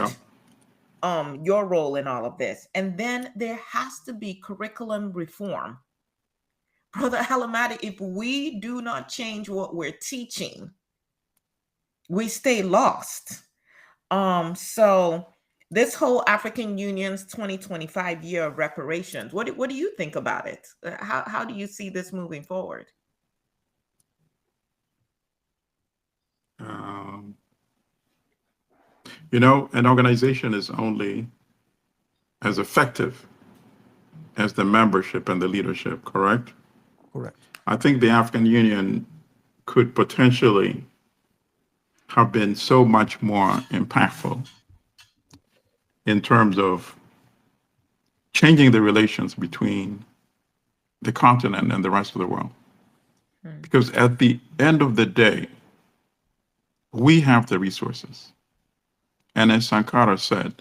Speaker 3: your role in all of this. And then there has to be curriculum reform. Brother Allimadi, if we do not change what we're teaching, we stay lost. So this whole African Union's 2025 year of reparations, what do you think about it? How do you see this moving forward?
Speaker 2: You know, an organization is only as effective as the membership and the leadership, correct?
Speaker 1: Correct.
Speaker 2: I think the African Union could potentially have been so much more impactful in terms of changing the relations between the continent and the rest of the world. Because at the end of the day, we have the resources. And as Sankara said,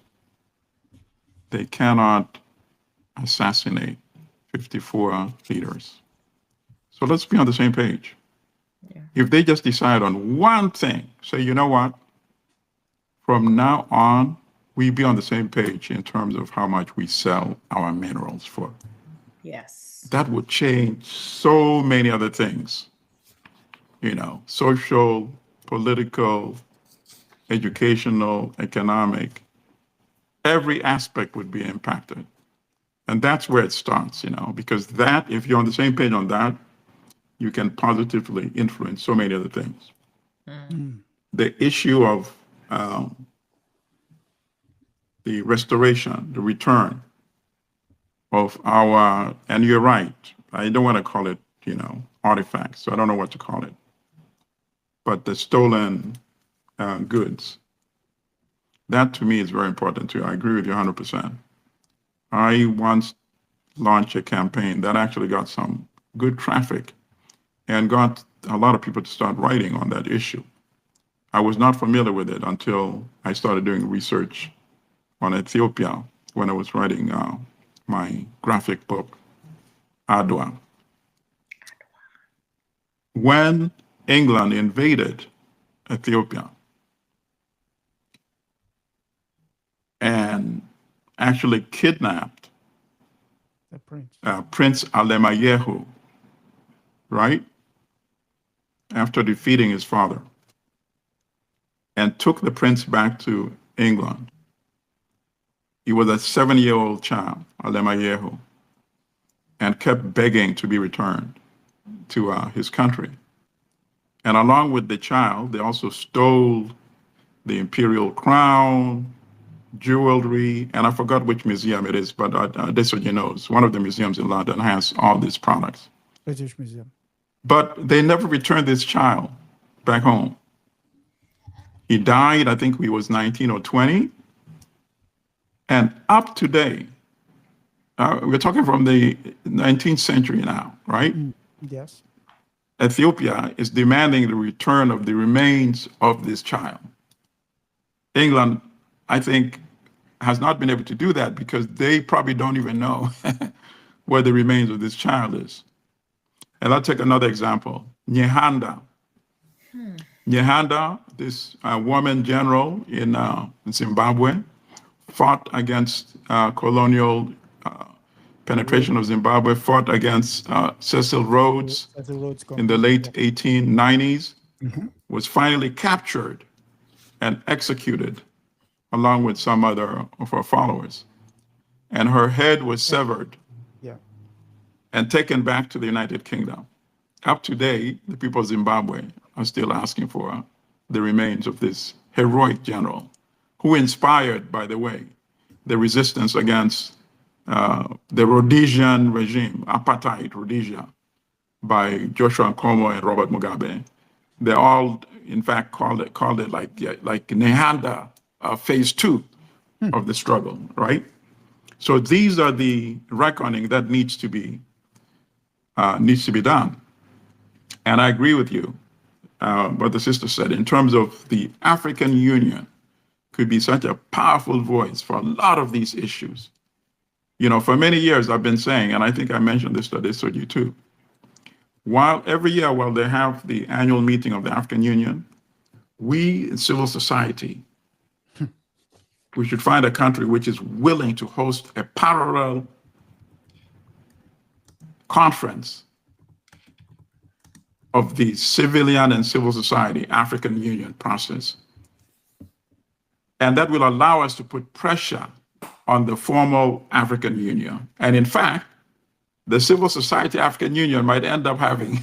Speaker 2: they cannot assassinate 54 leaders. So let's be on the same page. Yeah. If they just decide on one thing, say, you know what, from now on, we be on the same page in terms of how much we sell our minerals for.
Speaker 3: Yes.
Speaker 2: That would change so many other things, you know, social, political, educational, economic, every aspect would be impacted. And that's where it starts, you know, because that, if you're on the same page on that, you can positively influence so many other things. The issue of the restoration, the return of our, and you're right, I don't want to call it, you know, artifacts, so I don't know what to call it, but the stolen goods, that to me is very important too. I agree with you 100%. I once launched a campaign that actually got some good traffic and got a lot of people to start writing on that issue. I was not familiar with it until I started doing research on Ethiopia when I was writing my graphic book, Adwa. When England invaded Ethiopia and actually kidnapped Prince Alemayehu, right? After defeating his father, and took the prince back to England. He was a 7-year-old child, Alemayehu, and kept begging to be returned to his country. And along with the child, they also stole the imperial crown, jewelry, and I forgot which museum it is, but Adesoji knows. One of the museums in London has all these products.
Speaker 1: British Museum.
Speaker 2: But they never returned this child back home. He died, I think he was 19 or 20. And up to date, we're talking from the 19th century now, right?
Speaker 1: Yes.
Speaker 2: Ethiopia is demanding the return of the remains of this child. England, I think, has not been able to do that because they probably don't even know where the remains of this child is. And I'll take another example, Nyehanda. Nyehanda, this woman general in Zimbabwe, fought against colonial penetration of Zimbabwe, fought against Cecil Rhodes in the late 1890s, was finally captured and executed along with some other of her followers. And her head was severed and taken back to the United Kingdom. Up to date, the people of Zimbabwe are still asking for the remains of this heroic general who inspired, by the way, the resistance against the Rhodesian regime, apartheid Rhodesia, by Joshua Nkomo and Robert Mugabe. They all, in fact, called it like Nyehanda phase 2 of the struggle, right? So these are the reckoning that needs to be done. And I agree with you. what the sister said in terms of the African Union could be such a powerful voice for a lot of these issues. You know, for many years I've been saying, and I think I mentioned this to Adesoji too, while every year while they have the annual meeting of the African Union, we in civil society, we should find a country which is willing to host a parallel conference of the civilian and civil society African Union process. And that will allow us to put pressure on the formal African Union. And in fact, the civil society African Union might end up having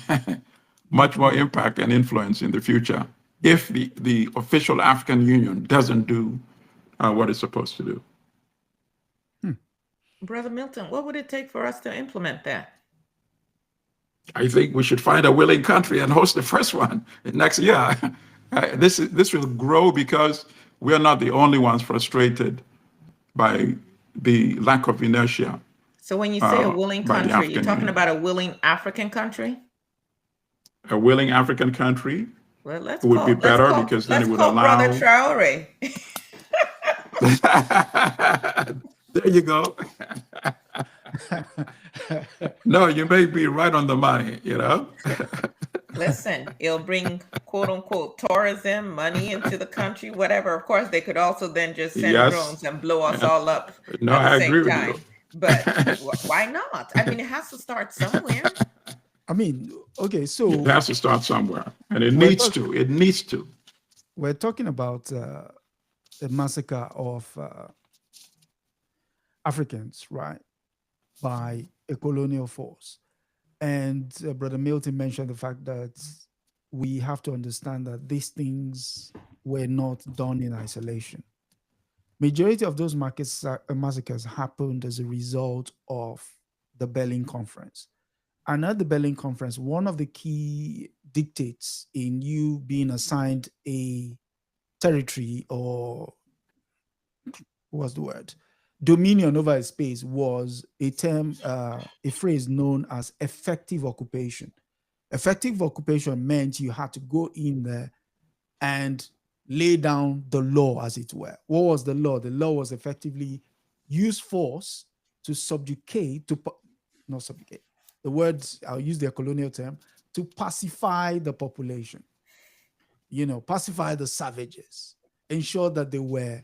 Speaker 2: much more impact and influence in the future if the official African Union doesn't do what it's supposed to do.
Speaker 3: Brother Milton, what would it take for us to implement that?
Speaker 2: I think we should find a willing country and host the first one next year. This will grow because we are not the only ones frustrated by the lack of inertia.
Speaker 3: So when you say a willing country, you're talking about a willing African country?
Speaker 2: A willing African country
Speaker 3: would
Speaker 2: be better because then it would allow.
Speaker 3: Brother Traore.
Speaker 2: There you go. No, you may be right on the money, you know.
Speaker 3: Listen, it'll bring quote unquote tourism, money into the country, whatever. Of course, they could also then just send drones and blow us all up at the same time. But why not? I mean, it has to start somewhere.
Speaker 1: I mean, okay, so
Speaker 2: it has to start somewhere, and it needs to. It needs to.
Speaker 1: We're talking about the massacre of Africans, right, by a colonial force. And Brother Milton mentioned the fact that we have to understand that these things were not done in isolation. Majority of those massacres happened as a result of the Berlin Conference. And at the Berlin Conference, one of the key dictates in you being assigned a territory or what's the word? Dominion over a space was a term, a phrase known as effective occupation. Effective occupation meant you had to go in there and lay down the law, as it were. What was the law? The law was effectively use force to subjugate, not subjugate, the words, I'll use their colonial term, to pacify the population, you know, pacify the savages, ensure that they were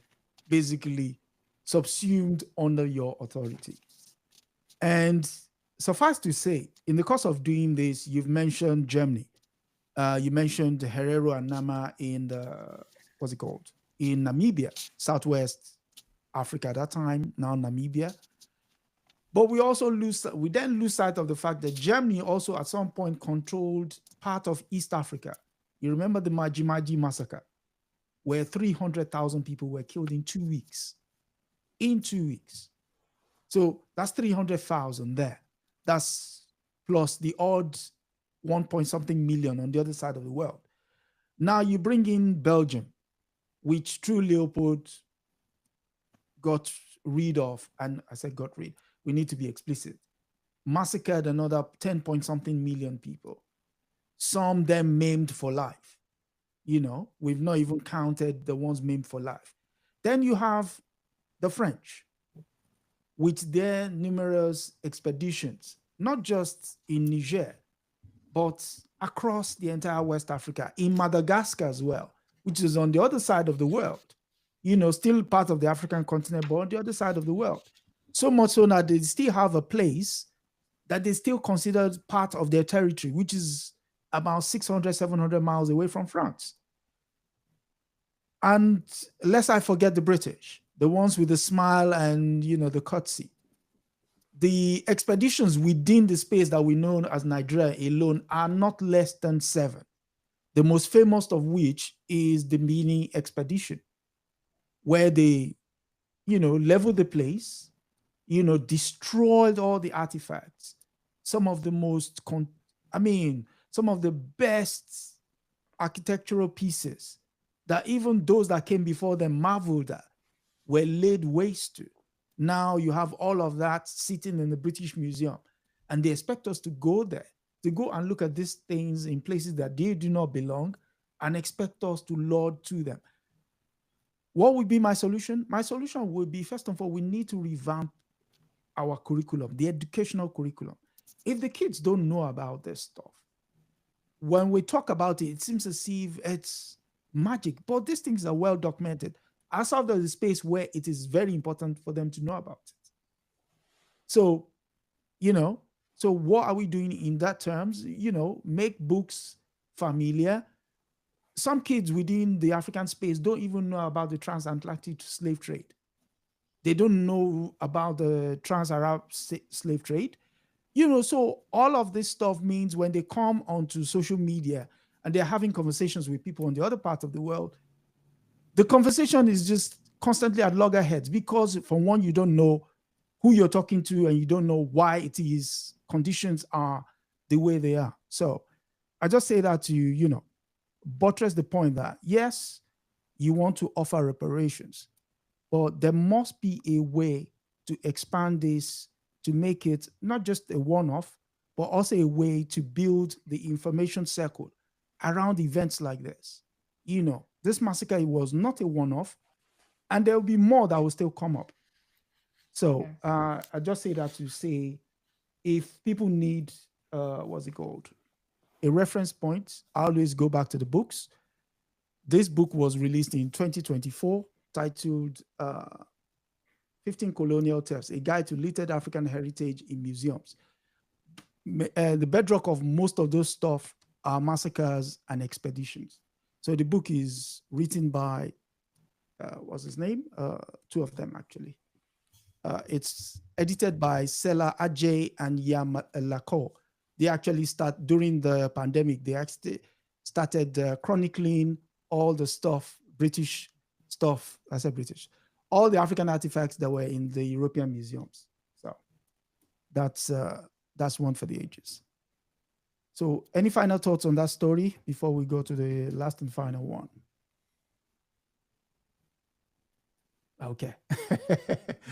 Speaker 1: basically subsumed under your authority. And suffice to say, in the course of doing this, you've mentioned Germany. You mentioned Herero and Nama in the, what's it called? In Namibia, Southwest Africa at that time, now Namibia. But we then lose sight of the fact that Germany also at some point controlled part of East Africa. You remember the Maji massacre, where 300,000 people were killed in 2 weeks. In 2 weeks. So that's 300,000 there. That's plus the odd 1-point-something million on the other side of the world. Now you bring in Belgium, which through Leopold got rid of, and I said got rid, we need to be explicit, massacred another 10-point-something million people. Some them maimed for life. You know, we've not even counted the ones maimed for life. Then you have the French, with their numerous expeditions, not just in Niger, but across the entire West Africa, in Madagascar as well, which is on the other side of the world, you know, still part of the African continent, but on the other side of the world. So much so that they still have a place that they still considered part of their territory, which is about 600, 700 miles away from France. And lest I forget the British, the ones with the smile and, you know, the curtsy. The expeditions within the space that we know as Nigeria alone are not less than 7. The most famous of which is the Mini expedition, where they, you know, leveled the place, you know, destroyed all the artifacts. Some of the most, some of the best architectural pieces that even those that came before them marveled at were laid waste to. Now you have all of that sitting in the British Museum, and they expect us to go there, to go and look at these things in places that they do not belong, and expect us to lord to them. What would be my solution? My solution would be, first of all, we need to revamp our curriculum, the educational curriculum. If the kids don't know about this stuff, when we talk about it, it seems as if it's magic, but these things are well documented. Outside of the space where it is very important for them to know about it. So, so what are we doing in that terms? Make books familiar. Some kids within the African space don't even know about the transatlantic slave trade. They don't know about the trans-Arab slave trade. So all of this stuff means when they come onto social media and they're having conversations with people on the other part of the world, the conversation is just constantly at loggerheads, because for one, you don't know who you're talking to and you don't know why it is conditions are the way they are. So I just say that to buttress the point that yes, you want to offer reparations, but there must be a way to expand this, to make it not just a one-off, but also a way to build the information circle around events like this. This massacre was not a one-off, and there will be more that will still come up. So I just say that to say, if people need, what's it called? A reference point, I always go back to the books. This book was released in 2024, titled 15 Colonial Thefts, A Guide to Looted African Heritage in Museums. The bedrock of most of those stuff are massacres and expeditions. So the book is written by, what's his name? Two of them, actually. It's edited by Sela Ajay and Yamalako. They actually start during the pandemic. They actually started chronicling all the stuff, British stuff. I said British. All the African artifacts that were in the European museums. So that's one for the ages. So any final thoughts on that story before we go to the last and final one? Okay.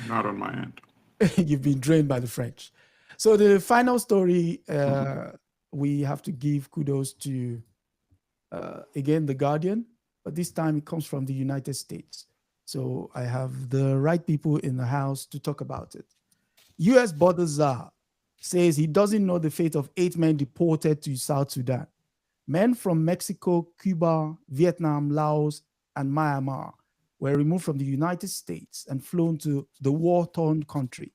Speaker 2: Not on my end.
Speaker 1: You've been drained by the French. So the final story, we have to give kudos to, again, The Guardian, but this time it comes from the United States. So I have the right people in the house to talk about it. U.S. border czar says he doesn't know the fate of 8 men deported to South Sudan. Men from Mexico, Cuba, Vietnam, Laos, and Myanmar were removed from the United States and flown to the war-torn country.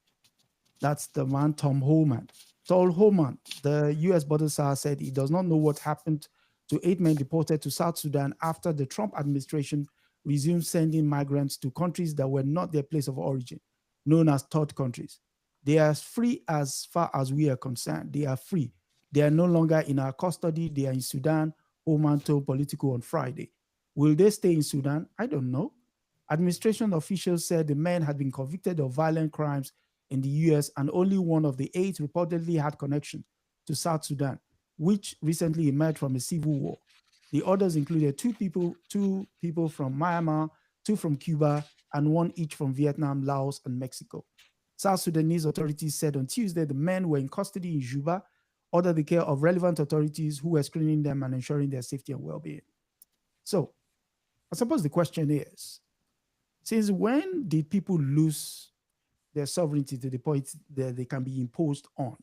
Speaker 1: That's the man, Tom Homan. Tom Homan, the U.S. border czar, said he does not know what happened to 8 men deported to South Sudan after the Trump administration resumed sending migrants to countries that were not their place of origin, known as third countries. They are free as far as we are concerned. They are free. They are no longer in our custody. They are in Sudan, Homan told Politico on Friday. Will they stay in Sudan? I don't know. Administration officials said the men had been convicted of violent crimes in the U.S. and only one of the 8 reportedly had connection to South Sudan, which recently emerged from a civil war. The others included 2 people from Myanmar, 2 from Cuba, and 1 each from Vietnam, Laos, and Mexico. South Sudanese authorities said on Tuesday the men were in custody in Juba, under the care of relevant authorities who were screening them and ensuring their safety and well-being. So I suppose the question is, since when did people lose their sovereignty to the point that they can be imposed on?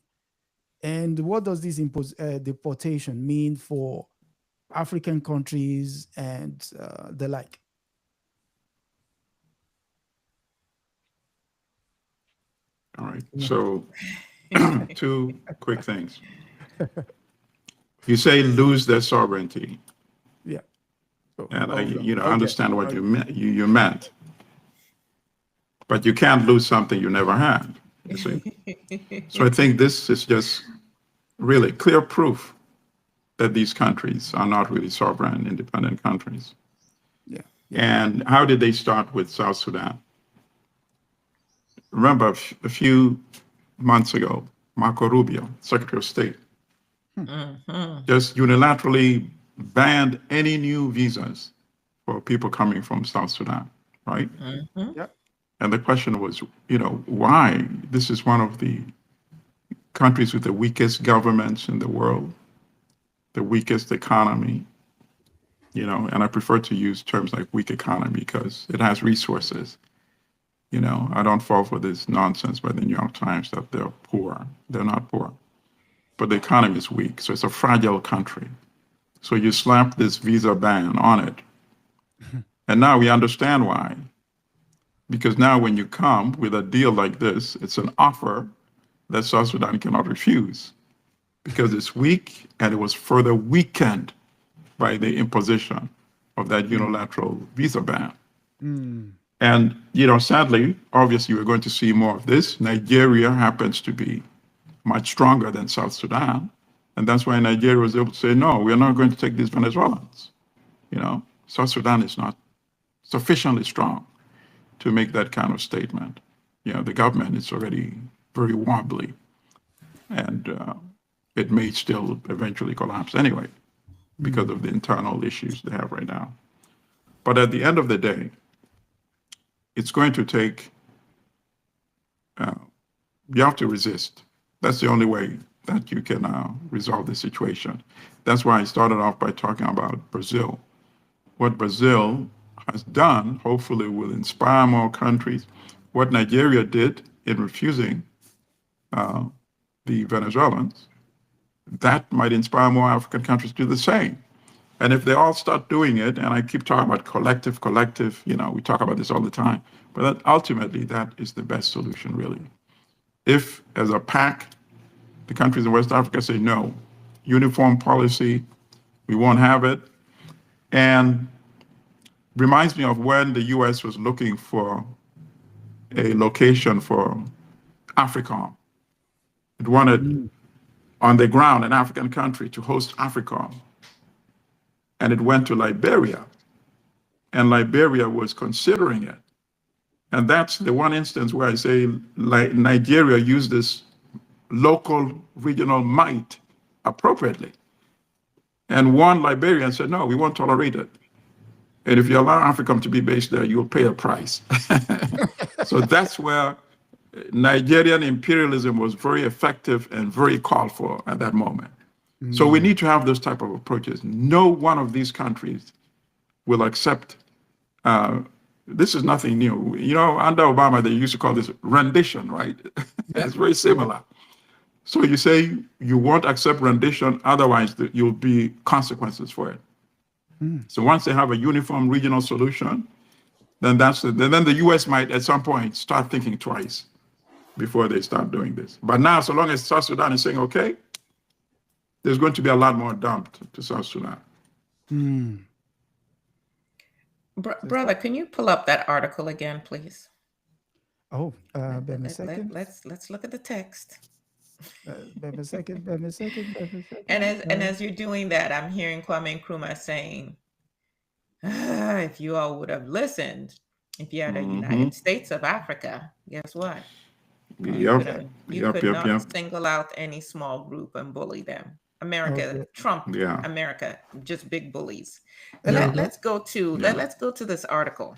Speaker 1: And what does this deportation mean for African countries and the like?
Speaker 2: All right. So 2 quick things. You say lose their sovereignty.
Speaker 1: Yeah.
Speaker 2: And I understand what you meant. But you can't lose something you never had. You see? So I think this is just really clear proof that these countries are not really sovereign, independent countries.
Speaker 1: Yeah.
Speaker 2: And how did they start with South Sudan? Remember, a few months ago, Marco Rubio, Secretary of State, just unilaterally banned any new visas for people coming from South Sudan, right?
Speaker 1: Yep.
Speaker 2: And the question was, why? This is one of the countries with the weakest governments in the world, the weakest economy. and I prefer to use terms like weak economy because it has resources. I don't fall for this nonsense by the New York Times that they're poor. They're not poor. But the economy is weak, so it's a fragile country. So you slap this visa ban on it. And now we understand why. Because now when you come with a deal like this, it's an offer that South Sudan cannot refuse because it's weak and it was further weakened by the imposition of that unilateral visa ban. And, sadly, obviously, we're going to see more of this. Nigeria happens to be much stronger than South Sudan. And that's why Nigeria was able to say, no, we're not going to take these Venezuelans. South Sudan is not sufficiently strong to make that kind of statement. The government is already very wobbly, and it may still eventually collapse anyway because of the internal issues they have right now. But at the end of the day, it's going to take, you have to resist. That's the only way that you can resolve the situation. That's why I started off by talking about Brazil. What Brazil has done, hopefully will inspire more countries. What Nigeria did in refusing the Venezuelans, that might inspire more African countries to do the same. And if they all start doing it, and I keep talking about collective, we talk about this all the time, but that ultimately that is the best solution, really. If, as a pack, the countries in West Africa say, no, uniform policy, we won't have it. And reminds me of when the US was looking for a location for AFRICOM. It wanted on the ground an African country to host AFRICOM. And it went to Liberia. And Liberia was considering it. And that's the one instance where I say Nigeria used this local regional might appropriately. And one Liberian said, no, we won't tolerate it. And if you allow AFRICOM to be based there, you'll pay a price. So that's where Nigerian imperialism was very effective and very called for at that moment. So we need to have those type of approaches. No one of these countries will accept, this is nothing new. Under Obama, they used to call this rendition, right? It's very similar. So you say you won't accept rendition, otherwise you'll be consequences for it. So once they have a uniform regional solution, then then the US might at some point start thinking twice before they start doing this. But now, so long as South Sudan is saying, okay, there's going to be a lot more dumped to South Sudan.
Speaker 3: Brother, can you pull up that article again, please?
Speaker 1: Oh, bear me a second.
Speaker 3: Let's look at the text.
Speaker 1: Bear me a second.
Speaker 3: And as you're doing that, I'm hearing Kwame Nkrumah saying, if you all would have listened, if you had a United States of Africa, guess what? You could not single out any small group and bully them. America, Trump, America, just big bullies. But let's go to this article.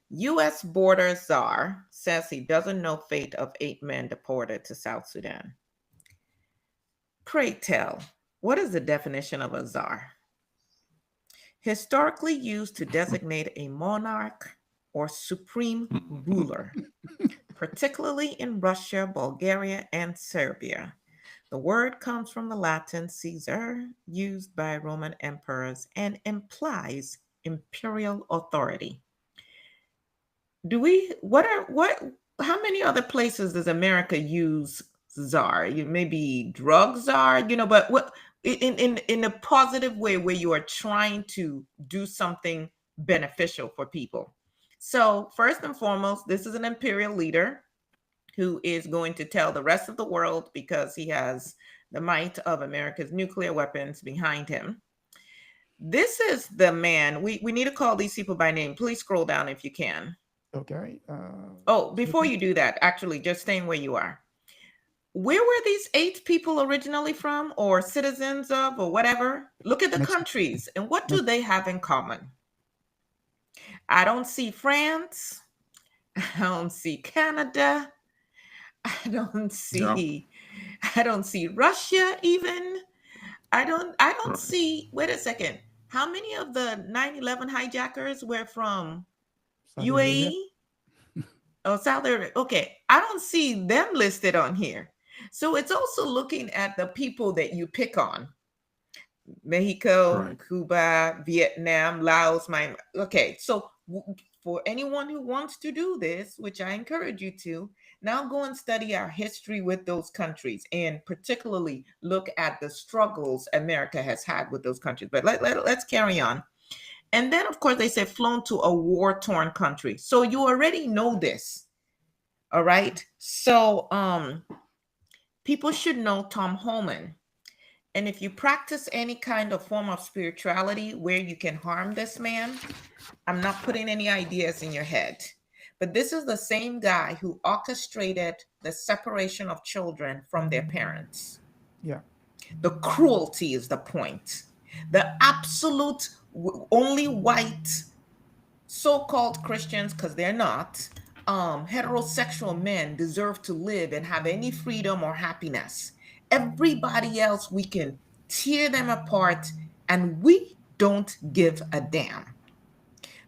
Speaker 3: U.S. border czar says he doesn't know fate of 8 men deported to South Sudan. Pray tell, what is the definition of a czar? Historically used to designate a monarch or supreme ruler, particularly in Russia, Bulgaria, and Serbia. The word comes from the Latin Caesar, used by Roman emperors, and implies imperial authority. How many other places does America use czar? Maybe drug czar, but what in a positive way where you are trying to do something beneficial for people. So first and foremost, this is an imperial leader who is going to tell the rest of the world, because he has the might of America's nuclear weapons behind him. This is the man. We need to call these people by name. Please scroll down if you can.
Speaker 1: Okay.
Speaker 3: Before you do that, actually, just staying where you are. Where were these 8 people originally from, or citizens of, or whatever? Look at the countries, and what do they have in common? I don't see France. I don't see Canada. I don't see Russia even. I don't see, wait a second. How many of the 9/11 hijackers were from
Speaker 1: Saudi
Speaker 3: UAE?
Speaker 1: Arabia?
Speaker 3: Oh, Saudi Arabia. Okay, I don't see them listed on here. So it's also looking at the people that you pick on. Mexico,
Speaker 2: Right.
Speaker 3: Cuba, Vietnam, Laos, Myanmar. Okay, so for anyone who wants to do this, which I encourage you to, now go and study our history with those countries and particularly look at the struggles America has had with those countries. But let's carry on. And then, of course, they say flown to a war-torn country. So you already know this. All right. So people should know Tom Holman. And if you practice any kind of form of spirituality where you can harm this man, I'm not putting any ideas in your head. But this is the same guy who orchestrated the separation of children from their parents.
Speaker 1: Yeah.
Speaker 3: The cruelty is the point. The absolute only white so-called Christians, because they're not, heterosexual men deserve to live and have any freedom or happiness. Everybody else, we can tear them apart and we don't give a damn.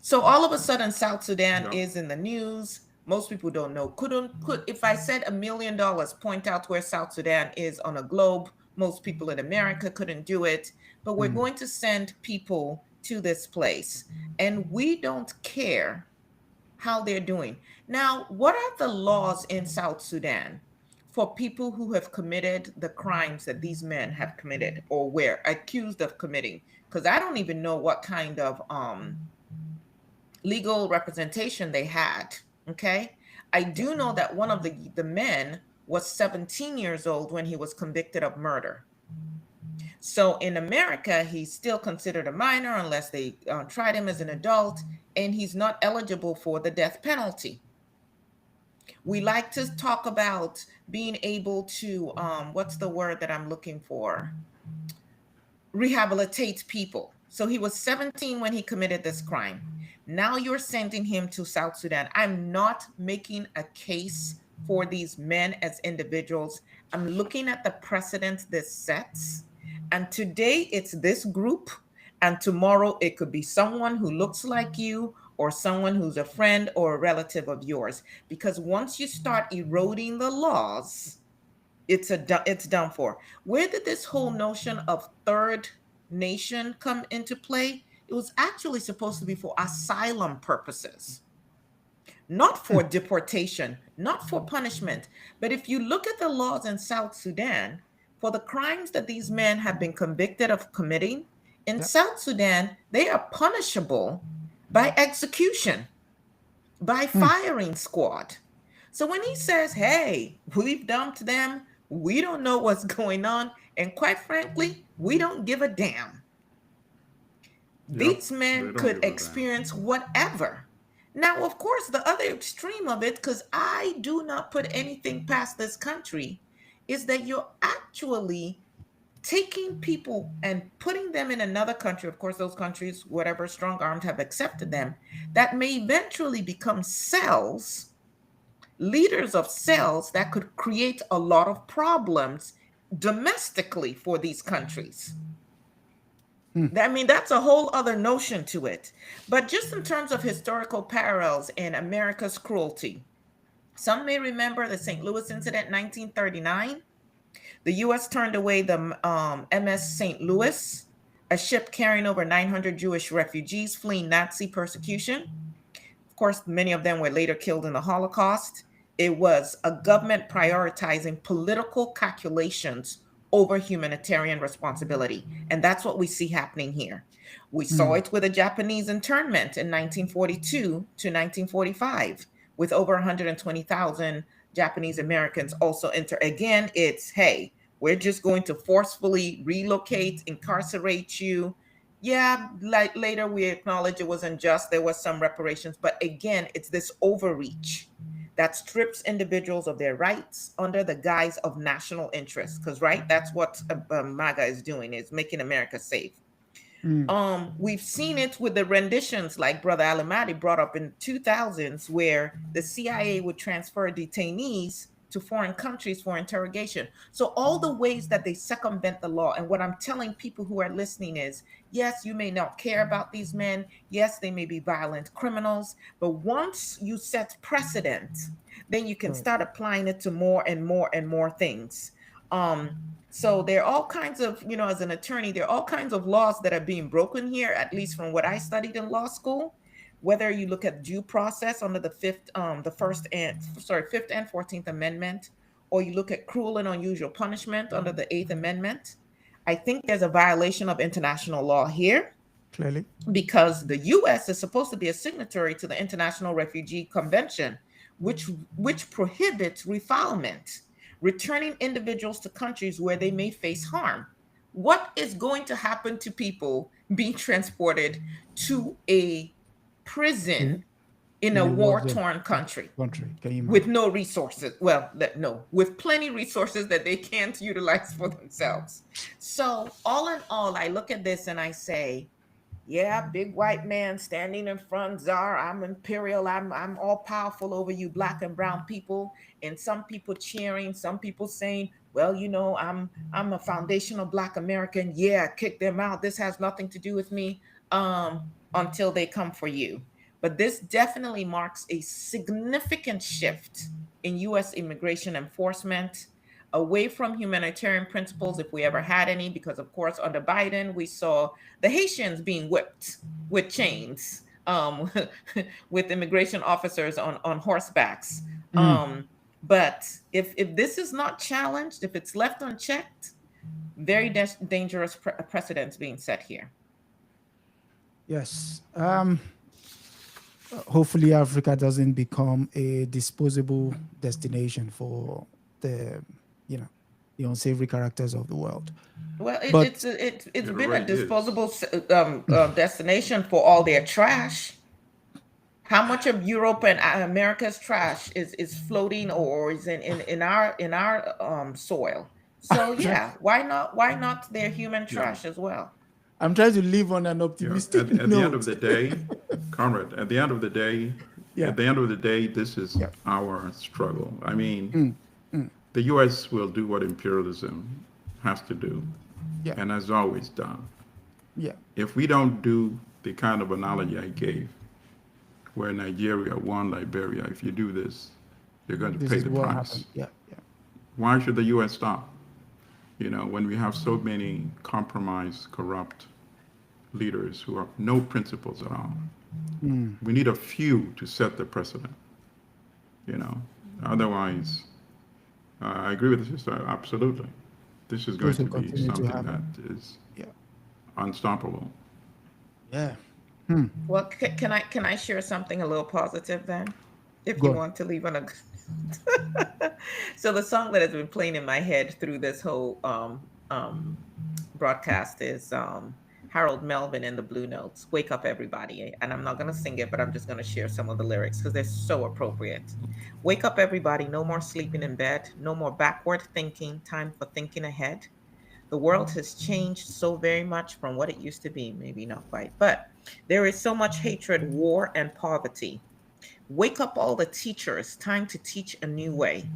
Speaker 3: So all of a sudden, South Sudan is in the news. Most people don't know. Could if I said $1 million, point out where South Sudan is on a globe, most people in America couldn't do it. But we're going to send people to this place, and we don't care how they're doing. Now, what are the laws in South Sudan for people who have committed the crimes that these men have committed or were accused of committing? Because I don't even know what kind of legal representation they had. Okay. I do know that one of the men was 17 years old when he was convicted of murder. So in America, he's still considered a minor unless they tried him as an adult, and he's not eligible for the death penalty. We like to talk about being able to, what's the word that I'm looking for? Rehabilitate people. So he was 17 when he committed this crime. Now you're sending him to South Sudan. I'm not making a case for these men as individuals. I'm looking at the precedent this sets. And today it's this group, and tomorrow it could be someone who looks like you or someone who's a friend or a relative of yours. Because once you start eroding the laws, it's done for. Where did this whole notion of third nation come into play? It was actually supposed to be for asylum purposes, not for deportation, not for punishment. But if you look at the laws in South Sudan, for the crimes that these men have been convicted of committing, in South Sudan, they are punishable by execution, by firing squad. So when he says, hey, we've dumped them, we don't know what's going on, and quite frankly, we don't give a damn. These men could experience whatever. Now, of course, the other extreme of it, because I do not put anything past this country, is that you're actually taking people and putting them in another country. Of course, those countries, whatever strong armed have accepted them, that may eventually become cells, leaders of cells that could create a lot of problems domestically for these countries. I mean, that's a whole other notion to it. But just in terms of historical parallels in America's cruelty, some may remember the St. Louis incident in 1939. The U.S. turned away the MS St. Louis, a ship carrying over 900 Jewish refugees fleeing Nazi persecution. Of course, many of them were later killed in the Holocaust. It was a government prioritizing political calculations over humanitarian responsibility. And that's what we see happening here. We saw it with the Japanese internment in 1942 to 1945, with over 120,000 Japanese Americans also enter. Again, it's, hey, we're just going to forcefully relocate, incarcerate you. Yeah, like later we acknowledge it was unjust. There was some reparations. But again, it's this overreach that strips individuals of their rights under the guise of national interest. Because, right, that's what MAGA is doing, is making America safe. We've seen it with the renditions like Brother Allimadi brought up in 2000s, where the CIA would transfer detainees to foreign countries for interrogation. So all the ways that they circumvent the law. And what I'm telling people who are listening is, yes, you may not care about these men. Yes, they may be violent criminals. But once you set precedent, then you can start applying it to more and more and more things. So there are all kinds of, as an attorney, there are all kinds of laws that are being broken here, at least from what I studied in law school. Whether you look at due process under the Fifth and 14th Amendment, or you look at cruel and unusual punishment under the 8th Amendment, I think there's a violation of international law here.
Speaker 1: Clearly.
Speaker 3: Because the U.S. is supposed to be a signatory to the International Refugee Convention, which prohibits refoulement, returning individuals to countries where they may face harm. What is going to happen to people being transported to a prison in a war-torn country with no resources? Well, with plenty resources that they can't utilize for themselves. So all in all, I look at this and I say, yeah, big white man standing in front, czar, I'm imperial, I'm all powerful over you black and brown people. And some people cheering, some people saying, well, I'm a foundational black American. Yeah, kick them out. This has nothing to do with me until they come for you. But this definitely marks a significant shift in U.S. immigration enforcement, away from humanitarian principles, if we ever had any, because of course under Biden we saw the Haitians being whipped with chains, with immigration officers on horsebacks. But if this is not challenged, if it's left unchecked, very dangerous precedents being set here.
Speaker 1: Yes. Hopefully Africa doesn't become a disposable destination for the unsavory characters of the world.
Speaker 3: Well, it's been a disposable destination for all their trash. How much of Europe and America's trash is floating or is in our soil? So yeah, why not their human trash as well?
Speaker 1: I'm trying to live on an optimistic
Speaker 2: at the end of the day, Conrad, at the end of the day, this is our struggle. I mean, the U.S. will do what imperialism has to do, and has always done.
Speaker 1: Yeah.
Speaker 2: If we don't do the kind of analogy I gave, where Nigeria won Liberia, if you do this, you're going to pay the price.
Speaker 1: Yeah.
Speaker 2: Why should the U.S. stop? When we have so many compromised, corrupt leaders who have no principles at all. We need a few to set the precedent. Otherwise, I agree with the sister, absolutely. This is going to be something that is unstoppable.
Speaker 1: Yeah.
Speaker 3: Well, can I share something a little positive then? If you want to leave on a So the song that has been playing in my head through this whole broadcast is Harold Melvin and the Blue Notes, Wake Up Everybody. And I'm not going to sing it, but I'm just going to share some of the lyrics because they're so appropriate. Wake up everybody, no more sleeping in bed, no more backward thinking, time for thinking ahead. The world has changed so very much from what it used to be, maybe not quite, but there is so much hatred, war, and poverty. Wake up all the teachers, time to teach a new way.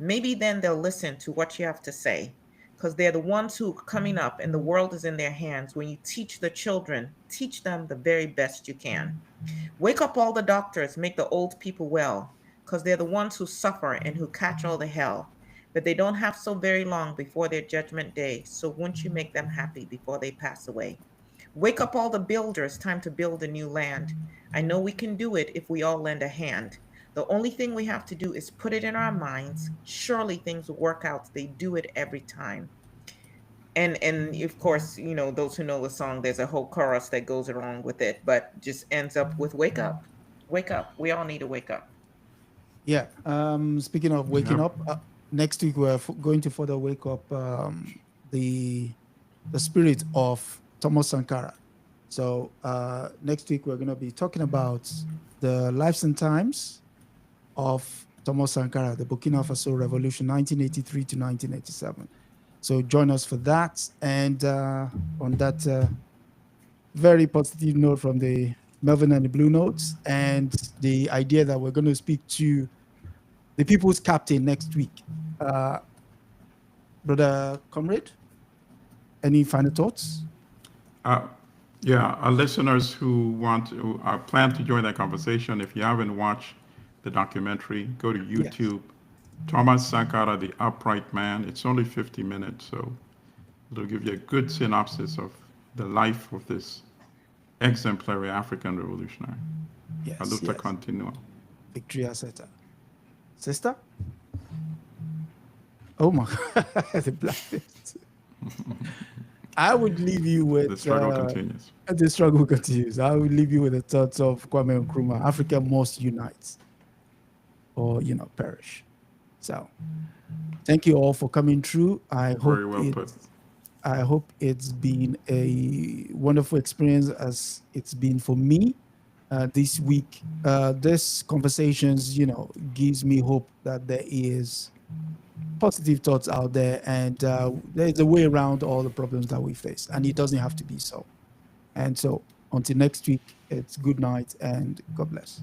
Speaker 3: Maybe then they'll listen to what you have to say, because they're the ones who are coming up and the world is in their hands. When you teach the children, teach them the very best you can. Wake up all the doctors, make the old people well, because they're the ones who suffer and who catch all the hell. But they don't have so very long before their judgment day, so won't you make them happy before they pass away? Wake up all the builders, time to build a new land. I know we can do it if we all lend a hand. The only thing we have to do is put it in our minds. Surely things will work out. They do it every time. And of course, those who know the song, there's a whole chorus that goes along with it, but just ends up with wake up. Wake up. We all need to wake up.
Speaker 1: Yeah. Speaking of waking up, next week we're going to further wake up the spirit of Thomas Sankara. So next week we're going to be talking about the lives and times of Thomas Sankara, the Burkina Faso Revolution, 1983 to 1987. So join us for that. And on that very positive note from the Melvin and the Blue Notes, and the idea that we're going to speak to the people's captain next week. Brother Comrade, any final thoughts?
Speaker 2: Yeah, our listeners who plan to join that conversation, if you haven't watched the documentary, go to YouTube. Yes. Thomas Sankara, The Upright Man. It's only 50 minutes, so it'll give you a good synopsis of the life of this exemplary African revolutionary.
Speaker 1: Yes.
Speaker 2: A luta continua.
Speaker 1: Victory assert. Sister? Oh my God, the blackness. I would leave you with...
Speaker 2: The struggle continues.
Speaker 1: The struggle continues. I would leave you with the thoughts of Kwame Nkrumah. Africa must unite or, perish. So, thank you all for coming through. I hope it's been a wonderful experience as it's been for me this week. This conversations, gives me hope that there is positive thoughts out there, and there's a way around all the problems that we face, and it doesn't have to be so. And so, until next week, it's good night and God bless.